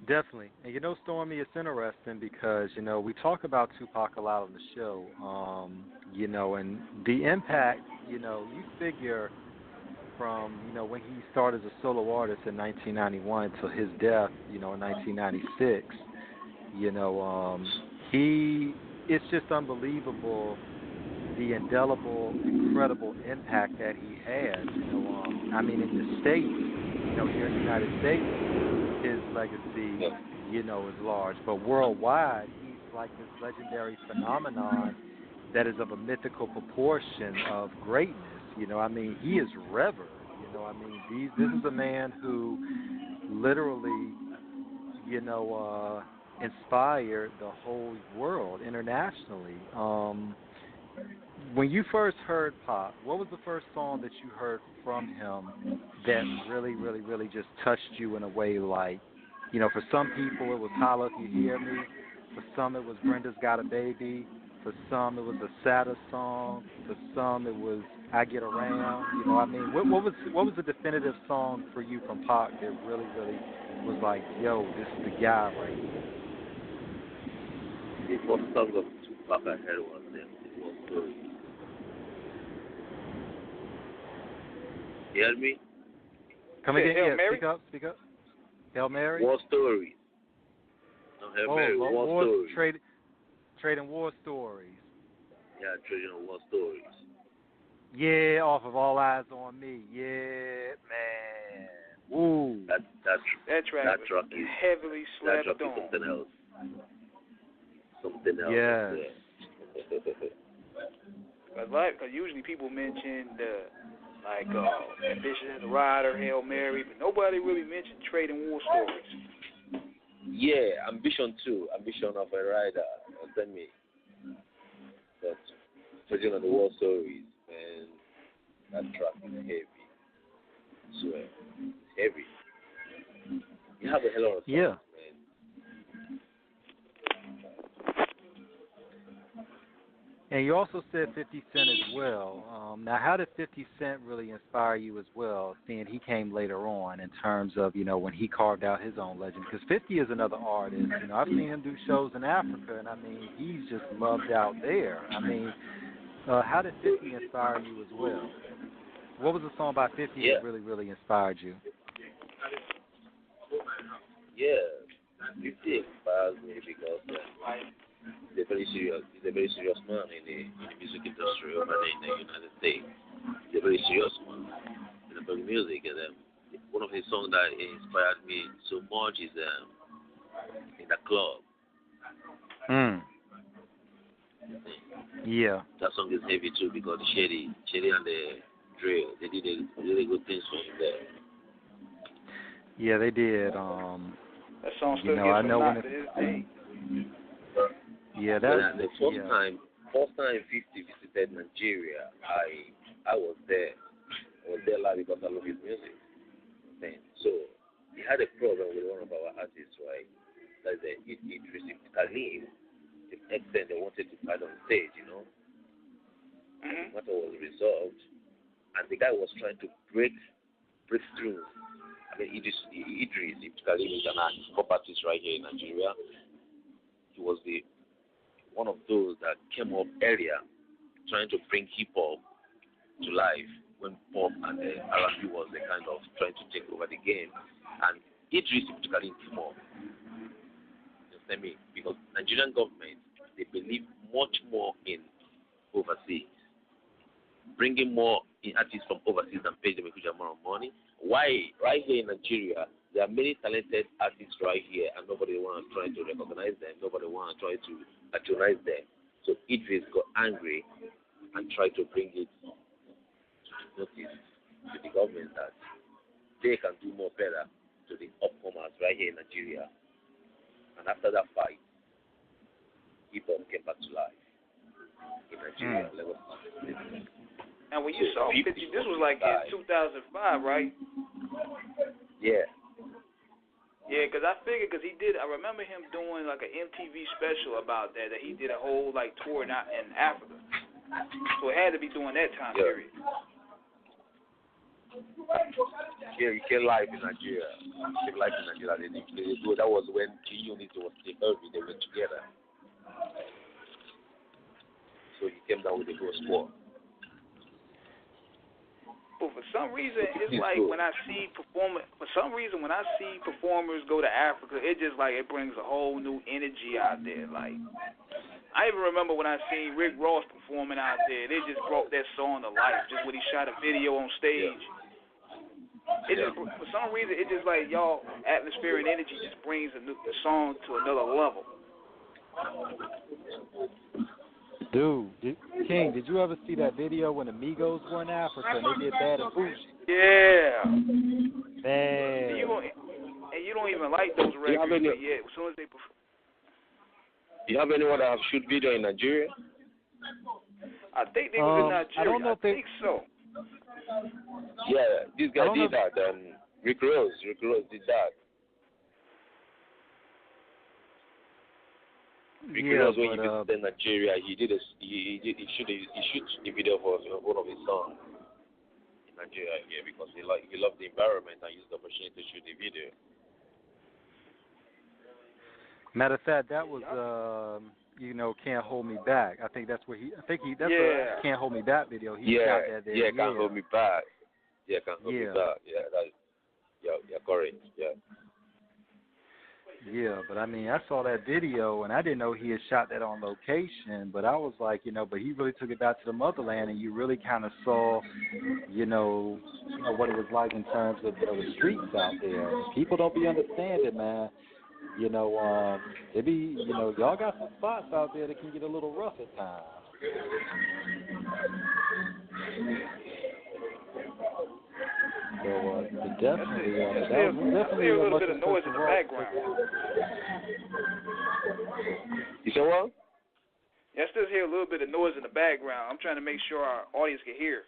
Definitely. And you know, Stormy, it's interesting because, you know, we talk about Tupac a lot on the show, you know, and the impact, you know, you figure from, you know, when he started as a solo artist in 1991 till his death, you know, in 1996, you know, it's just unbelievable the indelible, incredible impact that he had, you know, I mean, in the States, you know, here in the United States, his legacy, you know, is large, but worldwide, he's like this legendary phenomenon that is of a mythical proportion of greatness. You know, I mean, he is revered. You know, I mean, this is a man who literally, you know, inspired the whole world internationally. When you first heard Pop, what was the first song that you heard from him that really, really, really just touched you in a way like, you know, for some people it was Holla If You Hear Me, for some it was Brenda's Got a Baby, for some it was a sadder song, for some it was I Get Around. You know, I mean, what was the definitive song for you from Pac that really, really was like, yo, this is the guy right here? The first song of Tupac I heard was Story. You heard me? Come again, yeah, speak up. Hail Mary? War Stories. No, Hail Mary, War Stories. Trading War Stories. Yeah, Trading War Stories. Yeah, off of All Eyes on Me. Yeah, man. Woo. That track is heavily slept on. That track is something else. Something else. Yeah. Because usually people mention Ambition as a Rider, Hail Mary, but nobody really mentioned Trading War Stories. Yeah, Ambition too. Ambition of a Rider. Send me. But Trading on the War Stories, man, that track is heavy. I swear. It's heavy. You have a hell of a song, man. And you also said 50 Cent as well. Now, how did 50 Cent really inspire you as well, seeing he came later on in terms of, you know, when he carved out his own legend? Because 50 is another artist. You know, I've seen him do shows in Africa, and, I mean, he's just loved out there. I mean, how did 50 inspire you as well? What was the song by 50 that really, really inspired you? Yeah, it inspires me because he's a very serious man in the music industry over there in the United States. He's a very serious man in the music, and one of his songs that inspired me so much is In the Club. Yeah. That song is heavy too because Shady and the Dre, they did a really good things for him there. Yeah, they did. That song still I gets know a when lot to this day. Yeah, that's the first time 50 visited Nigeria, I was there. I was there live because I love his music. So he had a problem with one of our artists, right? That's it received Kalim. To the extent they wanted to fight on stage, The matter was resolved, and the guy was trying to break through. I mean, Idris Kalim is an hip-hop artist right here in Nigeria. He was one of those that came up earlier, trying to bring hip-hop to life when pop and R&B was the kind of trying to take over the game. And Idris Kalim came up. Understand me? Because Nigerian government, they believe much more in overseas, bringing more artists from overseas and pay them a huge amount of money. Why? Right here in Nigeria, there are many talented artists right here, and nobody want to try to recognize them. Nobody want to try to patronize them. So Idris got angry and tried to bring it notice to the government that they can do more better to the upcomers right here in Nigeria. And after that fight, hip-hop came back to life in Nigeria. And when you saw 50, this was like in 2005, right? Yeah. Yeah, because I figured, I remember him doing like an MTV special about that he did a whole like tour in Africa. So it had to be during that time period. Yeah, he came live in Nigeria. That was when G-Unit was the Heavy, they were together. So he came down with the Ghost Squad. But for some reason, it's like when I see performers go to Africa, it just like it brings a whole new energy out there. Like I even remember when I seen Rick Ross performing out there, they just brought that song to life. Just when he shot a video on stage, it just for some reason it just like y'all atmosphere and energy just brings the song to another level. Dude, King, did you ever see that video when the Migos were in Africa and they did Bad and Bougie? Yeah. Man. And you don't even like those records yet. As soon as they perform. Do you have anyone that have shoot video in Nigeria? I think they was in Nigeria. I don't know if they... think so. Yeah, this guy did that. Rick Ross did that. Because when he visited Nigeria, he shoot the video for one of his songs in Nigeria here because he loved the environment and used the opportunity to shoot the video. Matter of fact, that was Can't Hold Me Back. I think that's a Can't Hold Me Back video. He shot that there. Can't Hold Me Back. Yeah, Can't Hold Me Back. Yeah, correct. Yeah. Yeah, but I mean, I saw that video, and I didn't know he had shot that on location, but I was like, but he really took it back to the motherland, and you really kind of saw, what it was like in terms of the streets out there. People don't be understanding, man. It be, y'all got some spots out there that can get a little rough at times. So definitely, that was definitely a little bit of noise in the background. You said what? Yeah, I still hear a little bit of noise in the background. I'm trying to make sure our audience can hear.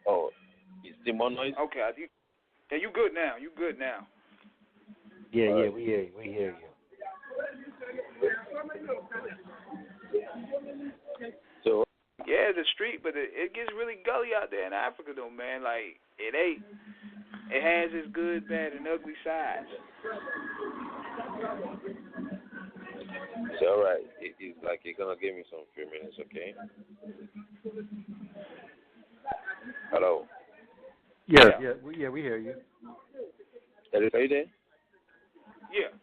Oh, is there more noise? Okay, yeah, you good now. You good now? Yeah, we hear you. We hear you. So. Yeah, the street, but it gets really gully out there in Africa, though, man. Like, it has its good, bad, and ugly sides. It's all right. It's like you're going to give me some few minutes, okay? Hello? Yeah, we hear you. you there? Yeah.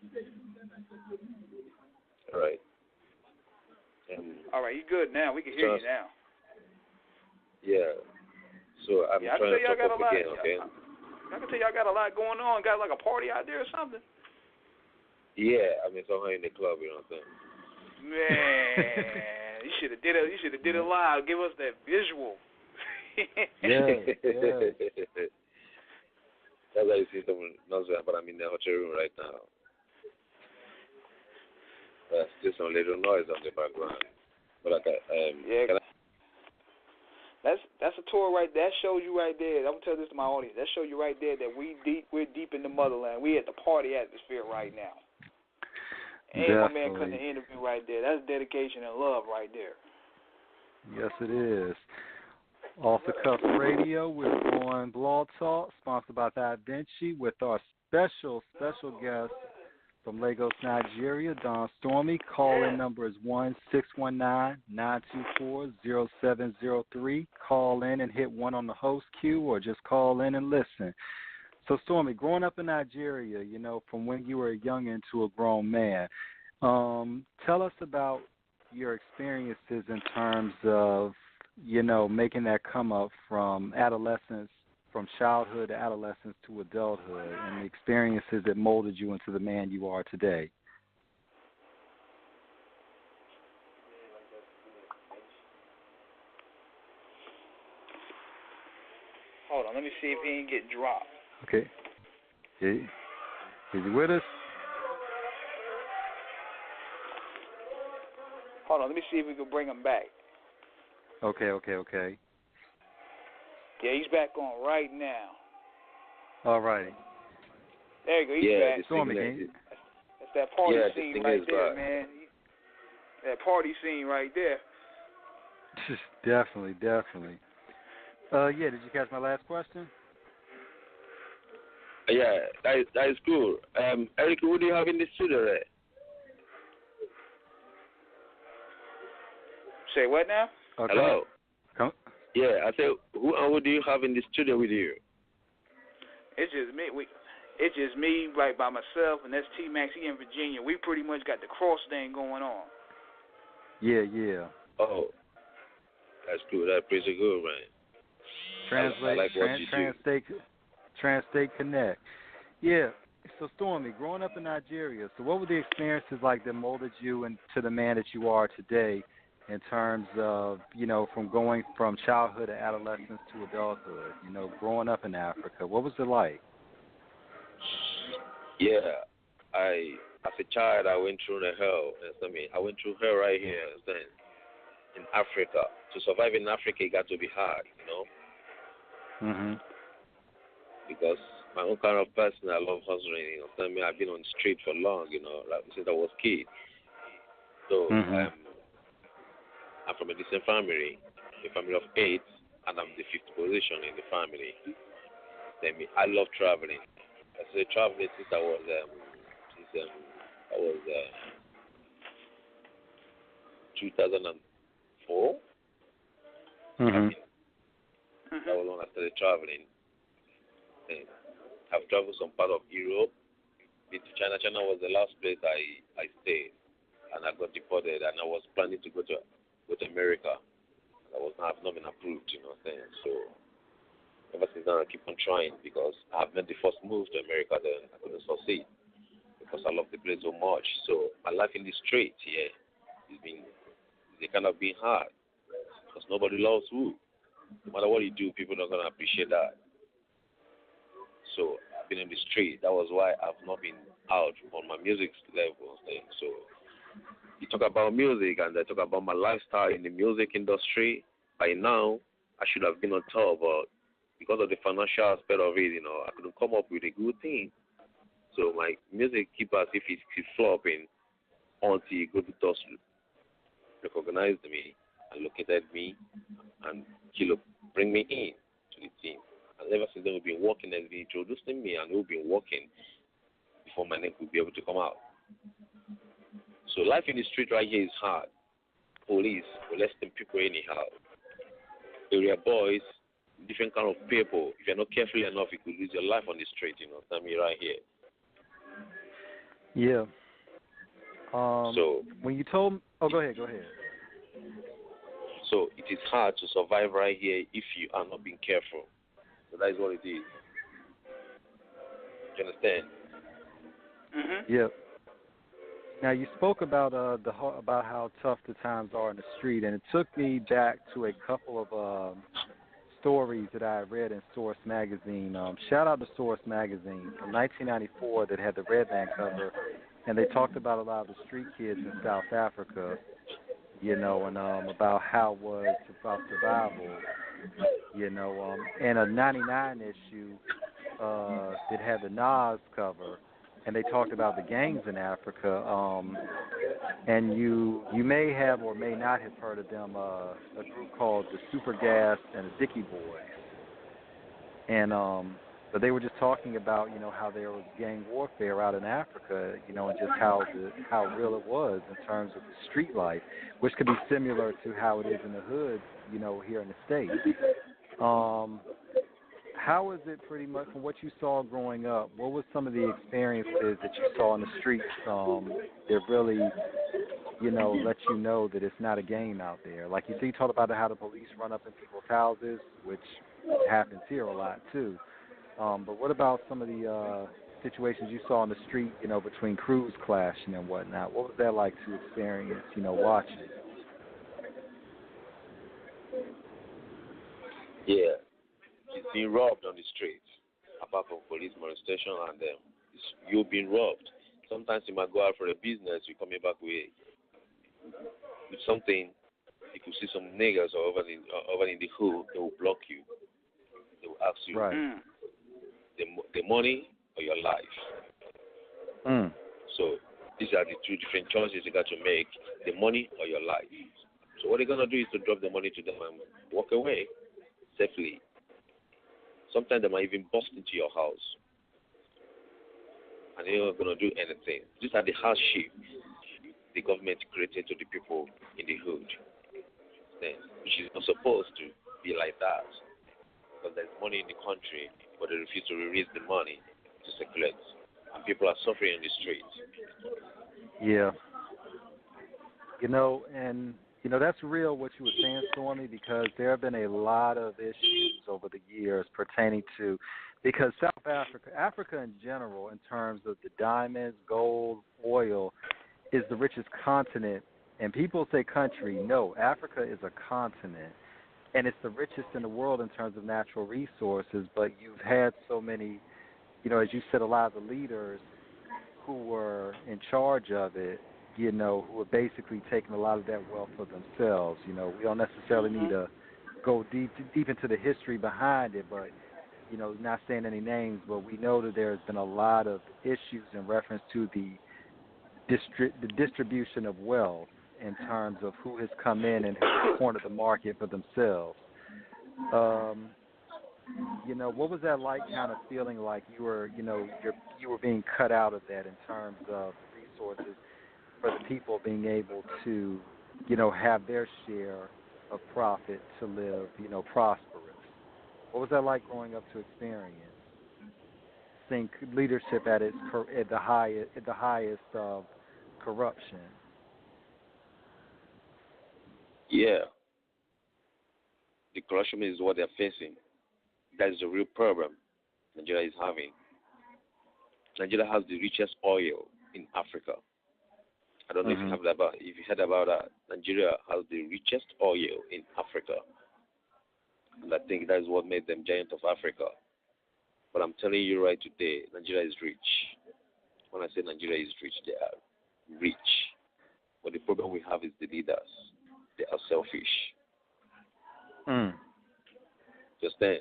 All right. All right, you good now? We can hear you now. Yeah. So I'm I can trying tell to y'all talk got a up lot. again, okay? I can tell y'all got a lot going on. Got like a party out there or something? Yeah, I mean somehow in the club, you know what I'm saying? Man, you should have did it. You should have did it live. Give us that visual. Yeah. That's why you see someone knows that, but I'm in the hotel room right now. Still some little noise on the background. But yeah. That's a tour right there. That shows you right there. I'm gonna tell this to my audience. That shows you right there that we're deep in the motherland. We at the party atmosphere right now. And my man cutting the interview right there. That's dedication and love right there. Yes, it is. Off the Cuff Radio, we're on Blog Talk, sponsored by Da Vinci, with our special guest from Lagos, Nigeria, Don Stormy. Call-in number is 1-619-924-0703. Call in and hit 1 on the host queue, or just call in and listen. So, Stormy, growing up in Nigeria, you know, from when you were a youngin' to a grown man, tell us about your experiences in terms of, you know, making that come up from adolescence, from childhood to adolescence to adulthood, and the experiences that molded you into the man you are today. Hold on, let me see if he can get dropped. Okay. Is he with us? Hold on, let me see if we can bring him back. Okay. Yeah, he's back on right now. All righty. There you go, he's back. Stormy, that's that party scene right there, back. man. That party scene right there. Definitely. Did you catch my last question? Yeah, that is cool. Eric, who do you have in the studio there? Say what now? Okay. Hello. Come. Yeah, I said, who do you have in the studio with you? It's just me. It's just me, right by myself, and that's T-Max. He in Virginia. We pretty much got the cross thing going on. Yeah. Oh, that's cool. That's pretty good, man. Translate, I like what you do. Trans-State Connect. Yeah. So, Stormy, growing up in Nigeria, so what were the experiences like that molded you into the man that you are today, in terms of, you know, from going from childhood to adolescence to adulthood, you know, growing up in Africa? What was it like? Yeah, as a child, I went through the hell. I went through hell right here in Africa. To survive in Africa, it got to be hard, you know. Because my own kind of person, I love hustling, you know. I've been on the street for long, you know, like since I was a kid. So I'm from a decent family, a family of 8, and I'm the 5th position in the family. I love traveling. I started traveling since I was 2004. That was when I started traveling. And I've traveled some part of Europe. Been to China. China was the last place I stayed, and I got deported. And I was planning to go to America. I've not been approved, you know what I'm saying? So ever since then, I keep on trying, because I've made the first move to America, then I couldn't succeed because I love the place so much. So my life in the street here kind of been hard, because nobody loves who. No matter what you do, people are not gonna appreciate that. So I've been in the street. That was why I've not been out on my music level thing. So you talk about music, and I talk about my lifestyle in the music industry. By now, I should have been on top, but because of the financial aspect of it, you know, I couldn't come up with a good thing. So my music keep as if it keeps flopping until Global Thugz recognized me and located me and bring me in to the team. And ever since then, we've been working and been introducing me, and we've been working before my name will be able to come out. So life in the street right here is hard. Police molesting people anyhow. Area boys, different kind of people. If you're not careful enough, you could lose your life on the street, you know, right here. Yeah. So when you told, oh, go ahead. So it is hard to survive right here if you are not being careful. So that is what it is. You understand? Yeah. Now you spoke about about how tough the times are in the street, and it took me back to a couple of stories that I read in Source magazine. Shout out to Source magazine from 1994 that had the Red Man cover, and they talked about a lot of the street kids in South Africa, you know, and about how it was about survival, you know, and a 99 issue that had the Nas cover, and they talked about the gangs in Africa, and you may have or may not have heard of them, a group called the Super Gas and the Dicky Boys, and but they were just talking about, you know, how there was gang warfare out in Africa, you know, and just how real it was in terms of the street life, which could be similar to how it is in the hood, you know, here in the States. How is it pretty much from what you saw growing up? What was some of the experiences that you saw in the streets that really, you know, let you know that it's not a game out there? Like you talked about how the police run up in people's houses, which happens here a lot too. But what about some of the situations you saw on the street, you know, between crews clashing and whatnot? What was that like to experience, you know, watching? Yeah. It's being robbed on the streets, apart from police molestation, and you've been robbed. Sometimes you might go out for a business, you're coming back with something. You could see some niggas over in the hood, they will block you. They will ask you the money or your life. So these are the two different choices you got to make: the money or your life. So what they're gonna do is to drop the money to them and walk away safely. Sometimes they might even bust into your house, and they're not going to do anything. These are the hardship the government created to the people in the hood, which is not supposed to be like that, because there's money in the country, but they refuse to release the money to circulate, and people are suffering in the streets. Yeah. You know, and you know, that's real what you were saying, Stormy, because there have been a lot of issues over the years pertaining to, because South Africa in general, in terms of the diamonds, gold, oil, is the richest continent. And people say country. No, Africa is a continent, and it's the richest in the world in terms of natural resources. But you've had so many, you know, as you said, a lot of the leaders who were in charge of it, you know, who are basically taking a lot of that wealth for themselves. You know, we don't necessarily need to go deep into the history behind it, but, you know, not saying any names, but we know that there's been a lot of issues in reference to the distribution of wealth in terms of who has come in and who's cornered the market for themselves. You know, what was that like, kind of feeling like you were, you know, you were being cut out of that in terms of resources for the people being able to, you know, have their share of profit to live, you know, prosperous? What was that like growing up to experience? Seeing leadership at the highest of corruption. Yeah. The corruption is what they're facing. That is the real problem Nigeria is having. Nigeria has the richest oil in Africa. I don't know if you heard about that. Nigeria has the richest oil in Africa. And I think that is what made them giant of Africa. But I'm telling you right today, Nigeria is rich. When I say Nigeria is rich, they are rich. But the problem we have is the leaders. They are selfish. Just then,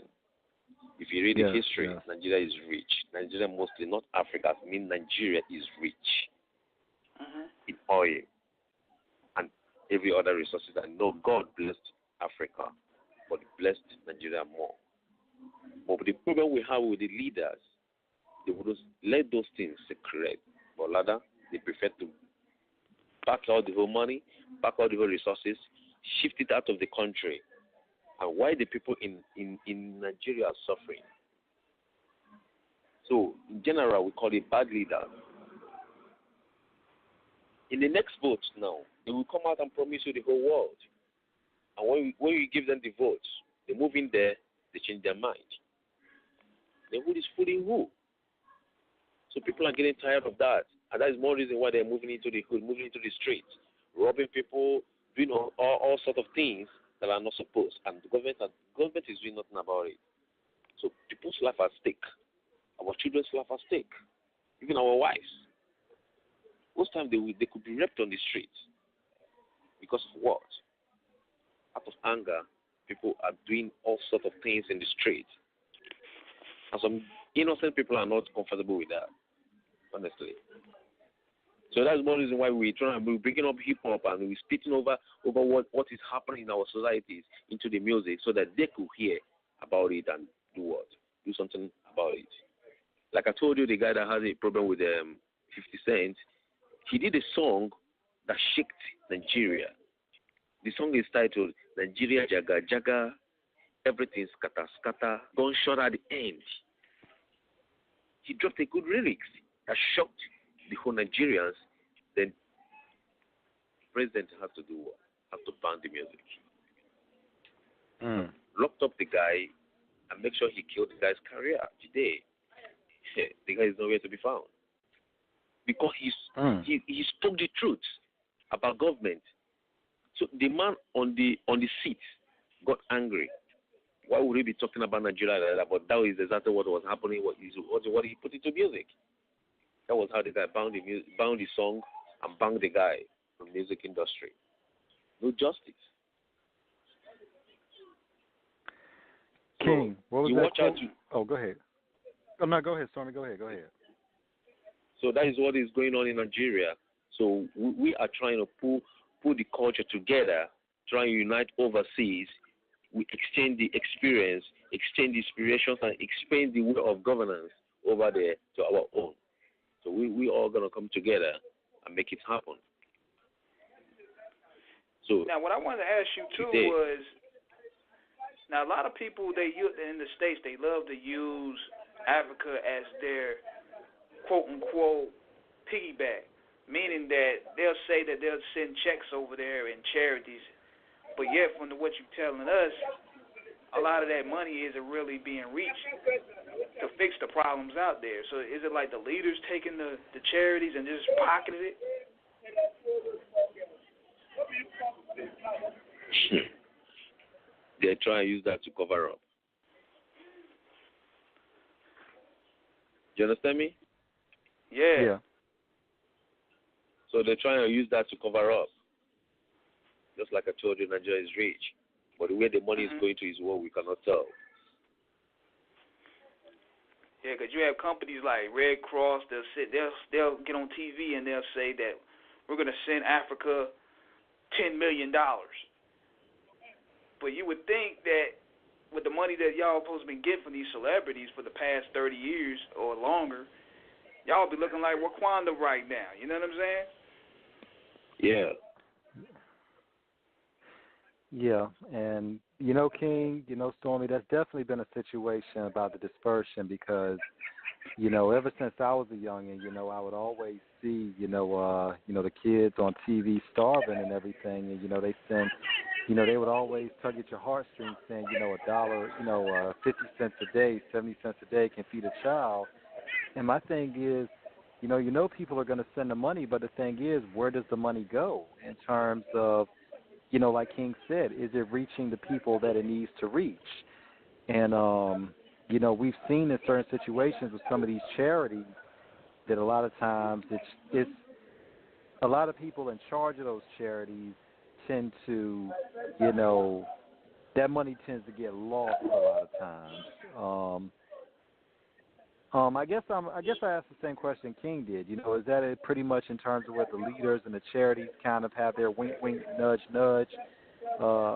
if you read the history, Nigeria is rich. Nigeria mostly, not Africa, I mean Nigeria is rich in oil and every other resources. I know God blessed Africa, but He blessed Nigeria more. But the problem we have with the leaders, they would let those things secret, but rather they prefer to back out the whole money, back out the whole resources, shift it out of the country. And why the people in Nigeria are suffering. So, in general, we call it bad leaders. in the next vote now, they will come out and promise you the whole world. And when you give them the votes, they move in there, they change their mind. Then who is fooling who? So people are getting tired of that. And that is more reason why they're moving into the hood, moving into the streets, robbing people, doing all sorts of things that are not supposed. And the government is doing nothing about it. So people's life are at stake. Our children's life are at stake. Even our wives. Most times they could be raped on the streets. Because of what? Out of anger, people are doing all sorts of things in the street. And some innocent people are not comfortable with that, honestly. So that's one reason why we're bringing up hip hop and we're speaking over what is happening in our societies into the music so that they could hear about it and do what? Do something about it. Like I told you, the guy that has a problem with 50 Cent, he did a song that shook Nigeria. The song is titled Nigeria Jaga Jaga, Everything Scatter Scatter, Gunshot at the End. He dropped a good lyrics that shocked the whole Nigerians. Then the president has to do what? Has to ban the music. Locked up the guy and make sure he killed the guy's career today. The guy is nowhere to be found. Because he spoke the truth about government. So the man on the seat got angry. Why would he be talking about Nigeria like that? But that is exactly what was happening, what he put into music. That was how the guy bound the song and banged the guy from the music industry. No justice. King, what was you that watch quote? out to, Oh, go ahead. Oh, no, go ahead, Stormy. Go ahead. So that is what is going on in Nigeria. So we are trying to pull the culture together, trying to unite overseas. We extend the experience, extend the inspirations, and expand the way of governance over there to our own. So we all going to come together and make it happen. So now, what I wanted to ask you, too, was, now, a lot of people, in the States, they love to use Africa as their quote-unquote piggyback, meaning that they'll say that they'll send checks over there in charities, but yet from what you're telling us, a lot of that money isn't really being reached to fix the problems out there. So is it like the leaders taking the charities and just pocketing it? They're trying to use that to cover up. Do you understand me? Yeah. So they're trying to use that to cover up. Just like I told you, Nigeria is rich. But the way the money is going to is what we cannot tell. Yeah, because you have companies like Red Cross, they'll get on TV and they'll say that we're going to send Africa $10 million. But you would think that with the money that y'all supposed to be getting from these celebrities for the past 30 years or longer, y'all be looking like Wakanda right now. You know what I'm saying? Yeah. Yeah, and King, Stormy, that's definitely been a situation about the dispersion because, ever since I was a youngin', I would always see, the kids on TV starving and everything, and they send, they would always tug at your heartstrings saying, $1, 50 cents a day, 70 cents a day can feed a child. And my thing is, people are going to send the money, but the thing is, where does the money go in terms of, like King said, is it reaching the people that it needs to reach? And, we've seen in certain situations with some of these charities that a lot of times it's a lot of people in charge of those charities tend to, that money tends to get lost a lot of times. I guess I asked the same question King did. Is that it pretty much in terms of what the leaders and the charities kind of have their wink, wink, nudge, nudge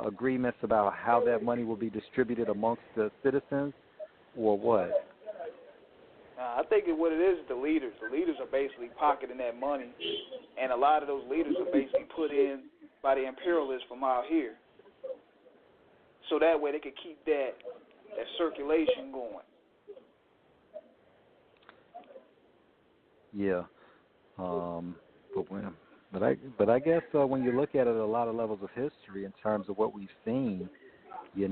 agreements about how that money will be distributed amongst the citizens, or what? I think what it is the leaders. The leaders are basically pocketing that money, and a lot of those leaders are basically put in by the imperialists from out here, so that way they could keep that circulation going. Yeah, but But I guess when you look at it, a lot of levels of history in terms of what we've seen, with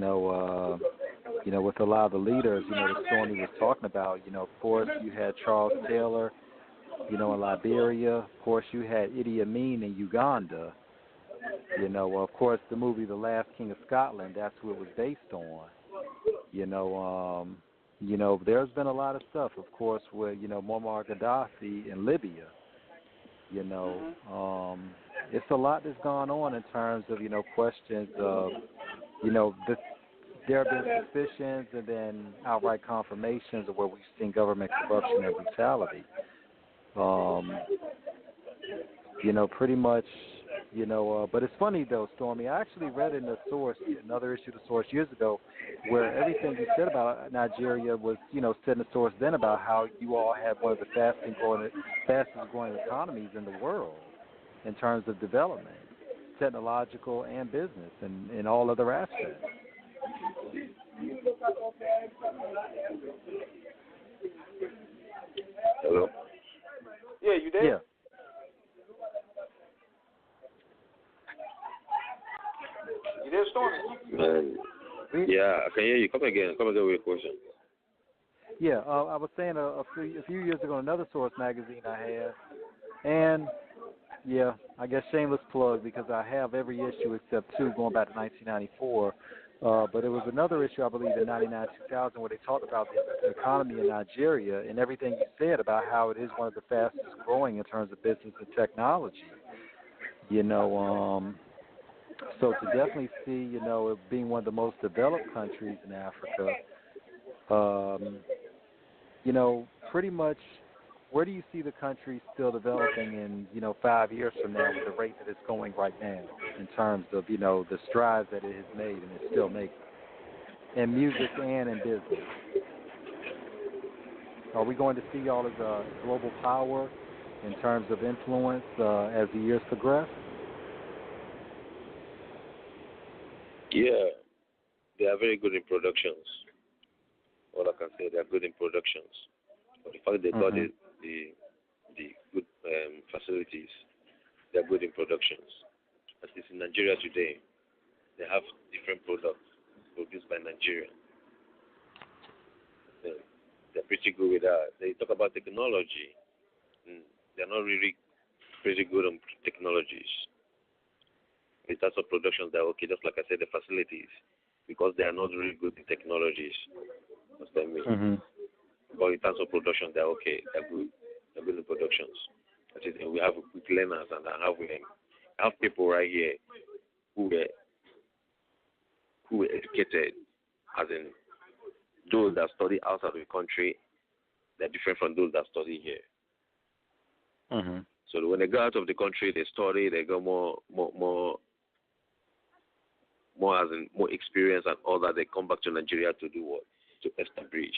a lot of the leaders, that Stormy was talking about, of course you had Charles Taylor, in Liberia. Of course you had Idi Amin in Uganda. Of course the movie The Last King of Scotland, that's who it was based on. There's been a lot of stuff, of course, with, Muammar Gaddafi in Libya. It's a lot that's gone on in terms of, questions of, there have been suspicions and then outright confirmations of where we've seen government corruption and brutality. Pretty much, but it's funny though, Stormy. I actually read in the Source, another issue of the Source years ago, where everything you said about Nigeria was, said in the Source then about how you all had one of the fastest growing economies in the world in terms of development, technological and business, and in all other aspects. Hello? Yeah, you there? Yeah. You there, Stormy? Yeah, I can hear you. Come again with your question. Yeah, I was saying a few years ago, another Source magazine I had, and yeah, I guess shameless plug because I have every issue except two going back to 1994. But it was another issue, I believe, in 99-2000 where they talked about the economy in Nigeria and everything you said about how it is one of the fastest growing in terms of business and technology. So to definitely see, it being one of the most developed countries in Africa, pretty much where do you see the country still developing in, 5 years from now with the rate that it's going right now in terms of, the strides that it has made and it's still making in music and in business? Are we going to see y'all as a global power in terms of influence as the years progress? Yeah, they are very good in productions. All I can say, they are good in productions. But the fact they got the good facilities, they are good in productions. As it's in Nigeria today, they have different products produced by Nigeria. They're pretty good with that. They talk about technology. They're not really pretty good on technologies. In terms of productions, they're okay. Just like I said, the facilities, because they are not really good in technologies. That's what I mean. But in terms of production, they're okay. They're good. They're good in productions. We have quick learners, and I have people right here who were educated, as in those that study outside of the country. They're different from those that study here. So when they go out of the country, they study. They go more experience and all that. They come back to Nigeria to do what? To establish.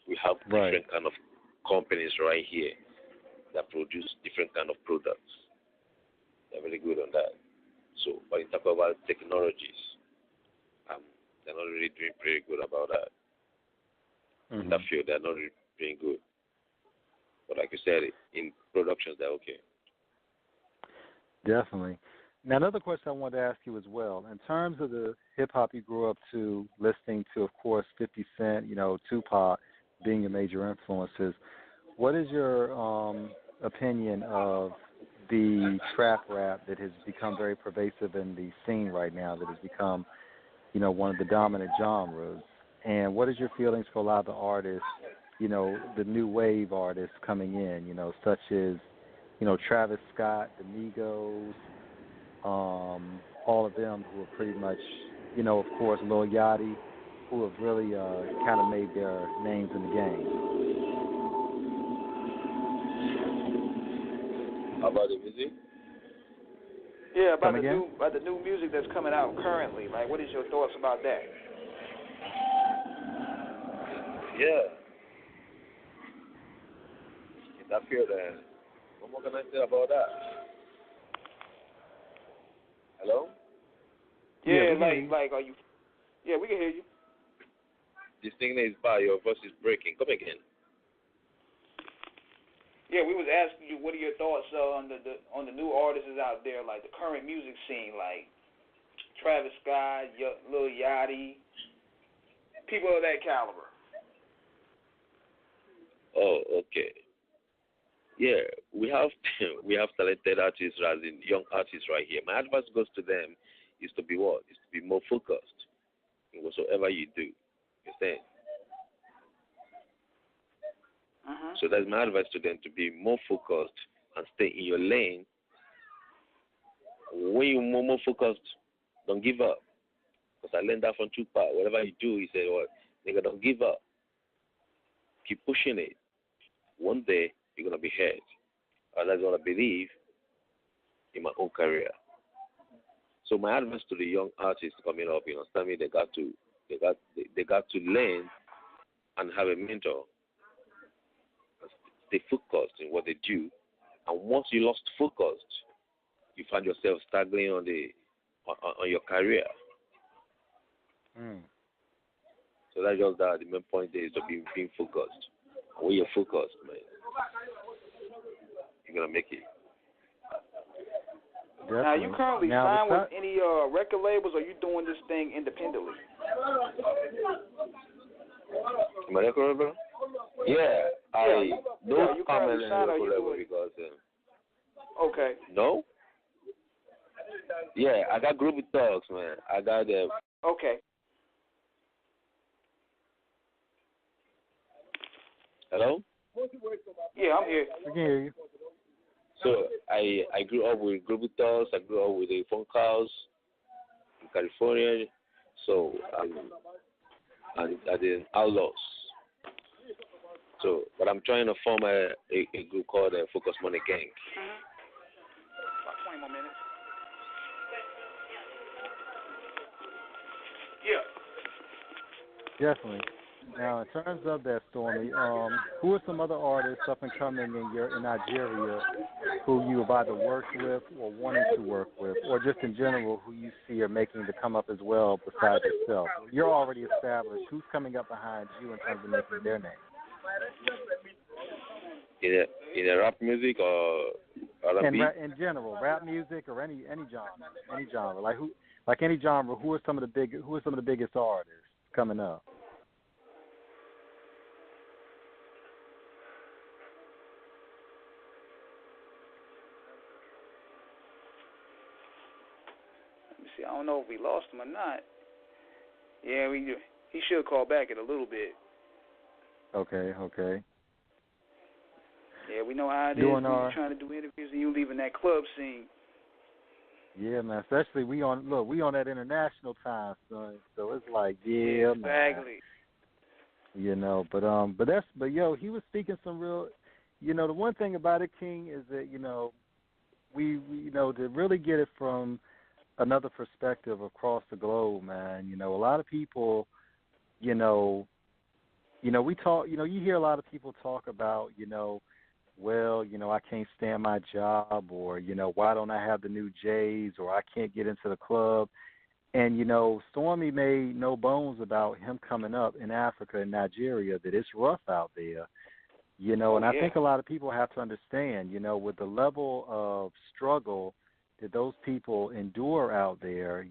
We have different kind of companies right here that produce different kind of products. They're very good on that. So, but you talk about technologies, they're not really doing pretty good about that. In that field, they're not really doing good. But like you said, in productions, they're okay. Definitely. Now, another question I wanted to ask you as well. In terms of the hip-hop you grew up to, listening to, of course, 50 Cent, Tupac being your major influences, what is your opinion of the trap rap that has become very pervasive in the scene right now, that has become, one of the dominant genres? And what is your feelings for a lot of the artists, the new wave artists coming in, such as, Travis Scott, the Migos, all of them who are pretty much, of course, Lil Yachty, who have really kind of made their names in the game. How about the music? Yeah, about the new music that's coming out currently. Like, what is your thoughts about that? Yeah. I feel that. What more can I say about that? Hello? Yeah, like, are you? Yeah, we can hear you. This thing is bad. Your voice is breaking. Come again. Yeah, we was asking you, what are your thoughts on the new artists out there, like the current music scene, like Travis Scott, Lil Yachty, people of that caliber. Oh, okay. Yeah, we have talented artists, as in young artists right here. My advice goes to them is to be what? Is to be more focused in whatsoever you do. You understand? So that's my advice to them, to be more focused and stay in your lane. When you're more focused, don't give up. Because I learned that from Tupac. Whatever you do, he said, well, nigga, don't give up. Keep pushing it. One day, you're going to be heard. And that's what I believe in my own career. So my advice to the young artists coming up, you know, tell me they got to learn and have a mentor. Stay focused in what they do, and once you lost focus, you find yourself struggling on your career. So that's just that. The main point is to be being focused. And when you're focused, man, you're gonna make it. Definitely. Now, you currently signed with any record labels, or you doing this thing independently? My record label? Yeah, I don't comment on record label because. Okay. No. Yeah, I got Global Thugz, man. I got them. Okay. Hello? Yeah, I'm here. I can hear you. So I grew up with Global Thugz. I grew up with the Funk House in California. So and the Outlaws. So, but I'm trying to form a group called Focus Money Gang. About 20 more minutes. Yeah. Definitely. Now, in terms of that, Stormy, who are some other artists up and coming in Nigeria who you about to work with or wanting to work with, or just in general who you see are making to come up as well besides yourself? You're already established. Who's coming up behind you in terms of making their name? In a rap music or R&B? In general, rap music or any genre, like any genre. Who are some of the biggest artists coming up? Let me see. I don't know if we lost him or not. Yeah, he should call back in a little bit. Okay. Yeah, we know how it is when you're trying to do interviews and you leaving that club scene. Yeah, man. Especially we on that international time, son. So it's like, yeah, exactly. Man. You know, but yo, he was speaking some real. You know, the one thing about it, King, is that we to really get it from another perspective across the globe, man. You know, a lot of people, we talk. You hear a lot of people talk about, well, I can't stand my job, or, why don't I have the new J's, or I can't get into the club. And, Stormy made no bones about him coming up in Africa and Nigeria, that it's rough out there, and I think a lot of people have to understand, with the level of struggle that those people endure out there,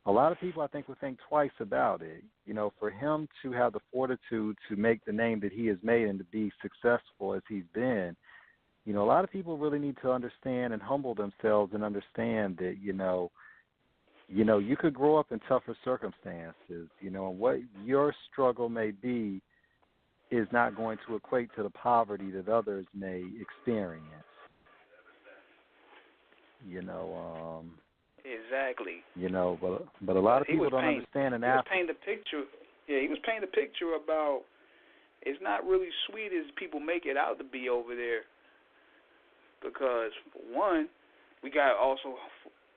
a lot of people, I think, would think twice about it. For him to have the fortitude to make the name that he has made and to be successful as he's been, a lot of people really need to understand and humble themselves and understand that, you could grow up in tougher circumstances, and what your struggle may be is not going to equate to the poverty that others may experience. Exactly. But a lot of people don't understand in Africa. He was painting the picture about it's not really sweet as people make it out to be over there. Because, for one, we got also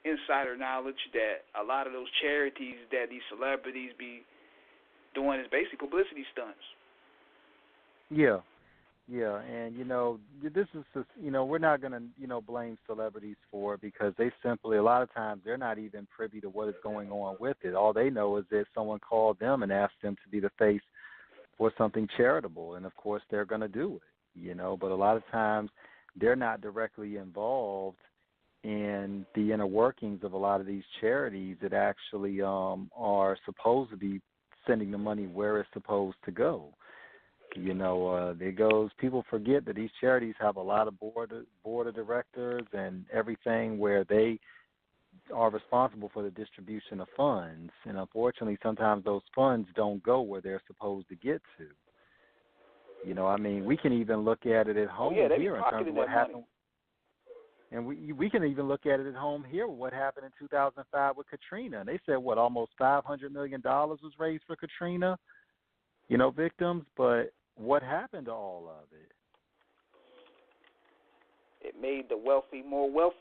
insider knowledge that a lot of those charities that these celebrities be doing is basically publicity stunts. Yeah, and this is just, we're not going to blame celebrities for it, because they simply, a lot of times, they're not even privy to what is going on with it. All they know is that someone called them and asked them to be the face for something charitable, and of course they're going to do it. But a lot of times they're not directly involved in the inner workings of a lot of these charities that actually are supposed to be sending the money where it's supposed to go. There goes, people forget that these charities have a lot of board of directors and everything where they are responsible for the distribution of funds. And unfortunately, sometimes those funds don't go where they're supposed to get to. We can even look at it at home here in terms of what happened. And we can even look at it at home here, what happened in 2005 with Katrina. They said, almost $500 million was raised for Katrina, victims. But what happened to all of it? It made the wealthy more wealthy.